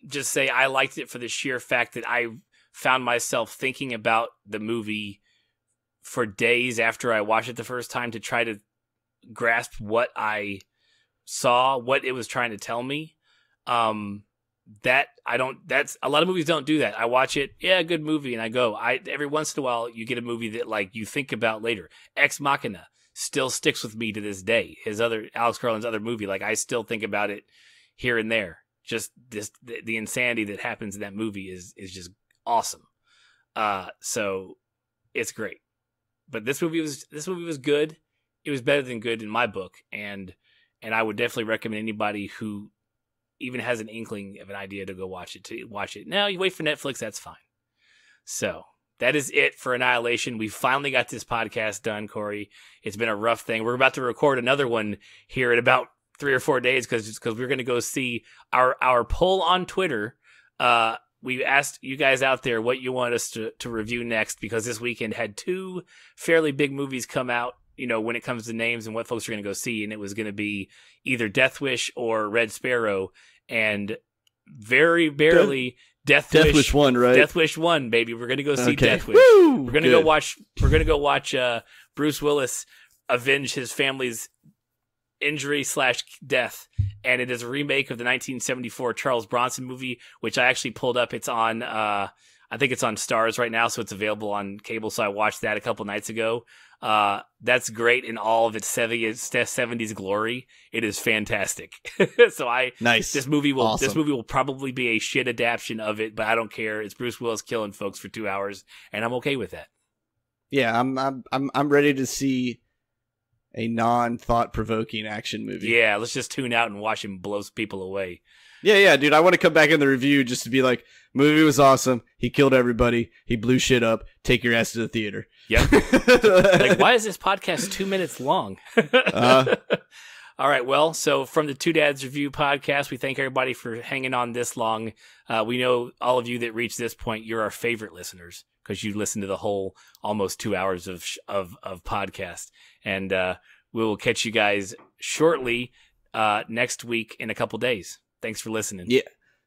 just say I liked it for the sheer fact that I found myself thinking about the movie for days after I watched it the first time to try to grasp what I saw, what it was trying to tell me. That's a lot of movies don't do that. I watch it, yeah, good movie, and I go. Every once in a while you get a movie that like you think about later. Ex Machina still sticks with me to this day. Alex Garland's other movie, like I still think about it here and there. Just the insanity that happens in that movie is just awesome. So it's great. But this movie was good. It was better than good in my book, and I would definitely recommend anybody who even has an inkling of an idea to go watch it. Now you wait for Netflix, that's fine. So that is it for Annihilation. We finally got this podcast done, Corey. It's been a rough thing. We're about to record another one here in about 3 or 4 days because we're going to go see our poll on Twitter. We asked you guys out there what you want us to review next, because this weekend had 2 fairly big movies come out, when it comes to names and what folks are going to go see. And it was going to be either Death Wish or Red Sparrow. And very barely Death Wish won, right? Death Wish won, baby. We're going to go see Death Wish. Woo! We're going to go watch Bruce Willis avenge his family's injury / death. And it is a remake of the 1974 Charles Bronson movie, which I actually pulled up. It's on, I think it's on Stars right now, so it's available on cable. So I watched that a couple nights ago. That's great in all of its 70s glory. It is fantastic. Nice. This movie will probably be a shit adaptation of it, but I don't care. It's Bruce Willis killing folks for 2 hours, and I'm okay with that. Yeah, I'm ready to see a non-thought-provoking action movie. Yeah, let's just tune out and watch him blow people away. Yeah, dude. I want to come back in the review just to be like, movie was awesome. He killed everybody. He blew shit up. Take your ass to the theater. Yep. Like, why is this podcast 2 minutes long? All right. Well, so from the Two Dads Review podcast, we thank everybody for hanging on this long. We know all of you that reach this point, you're our favorite listeners because you listen to the whole almost 2 hours of podcast. And we will catch you guys shortly next week in a couple days. Thanks for listening.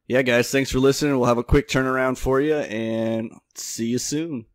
Yeah, guys. Thanks for listening. We'll have a quick turnaround for you, and see you soon.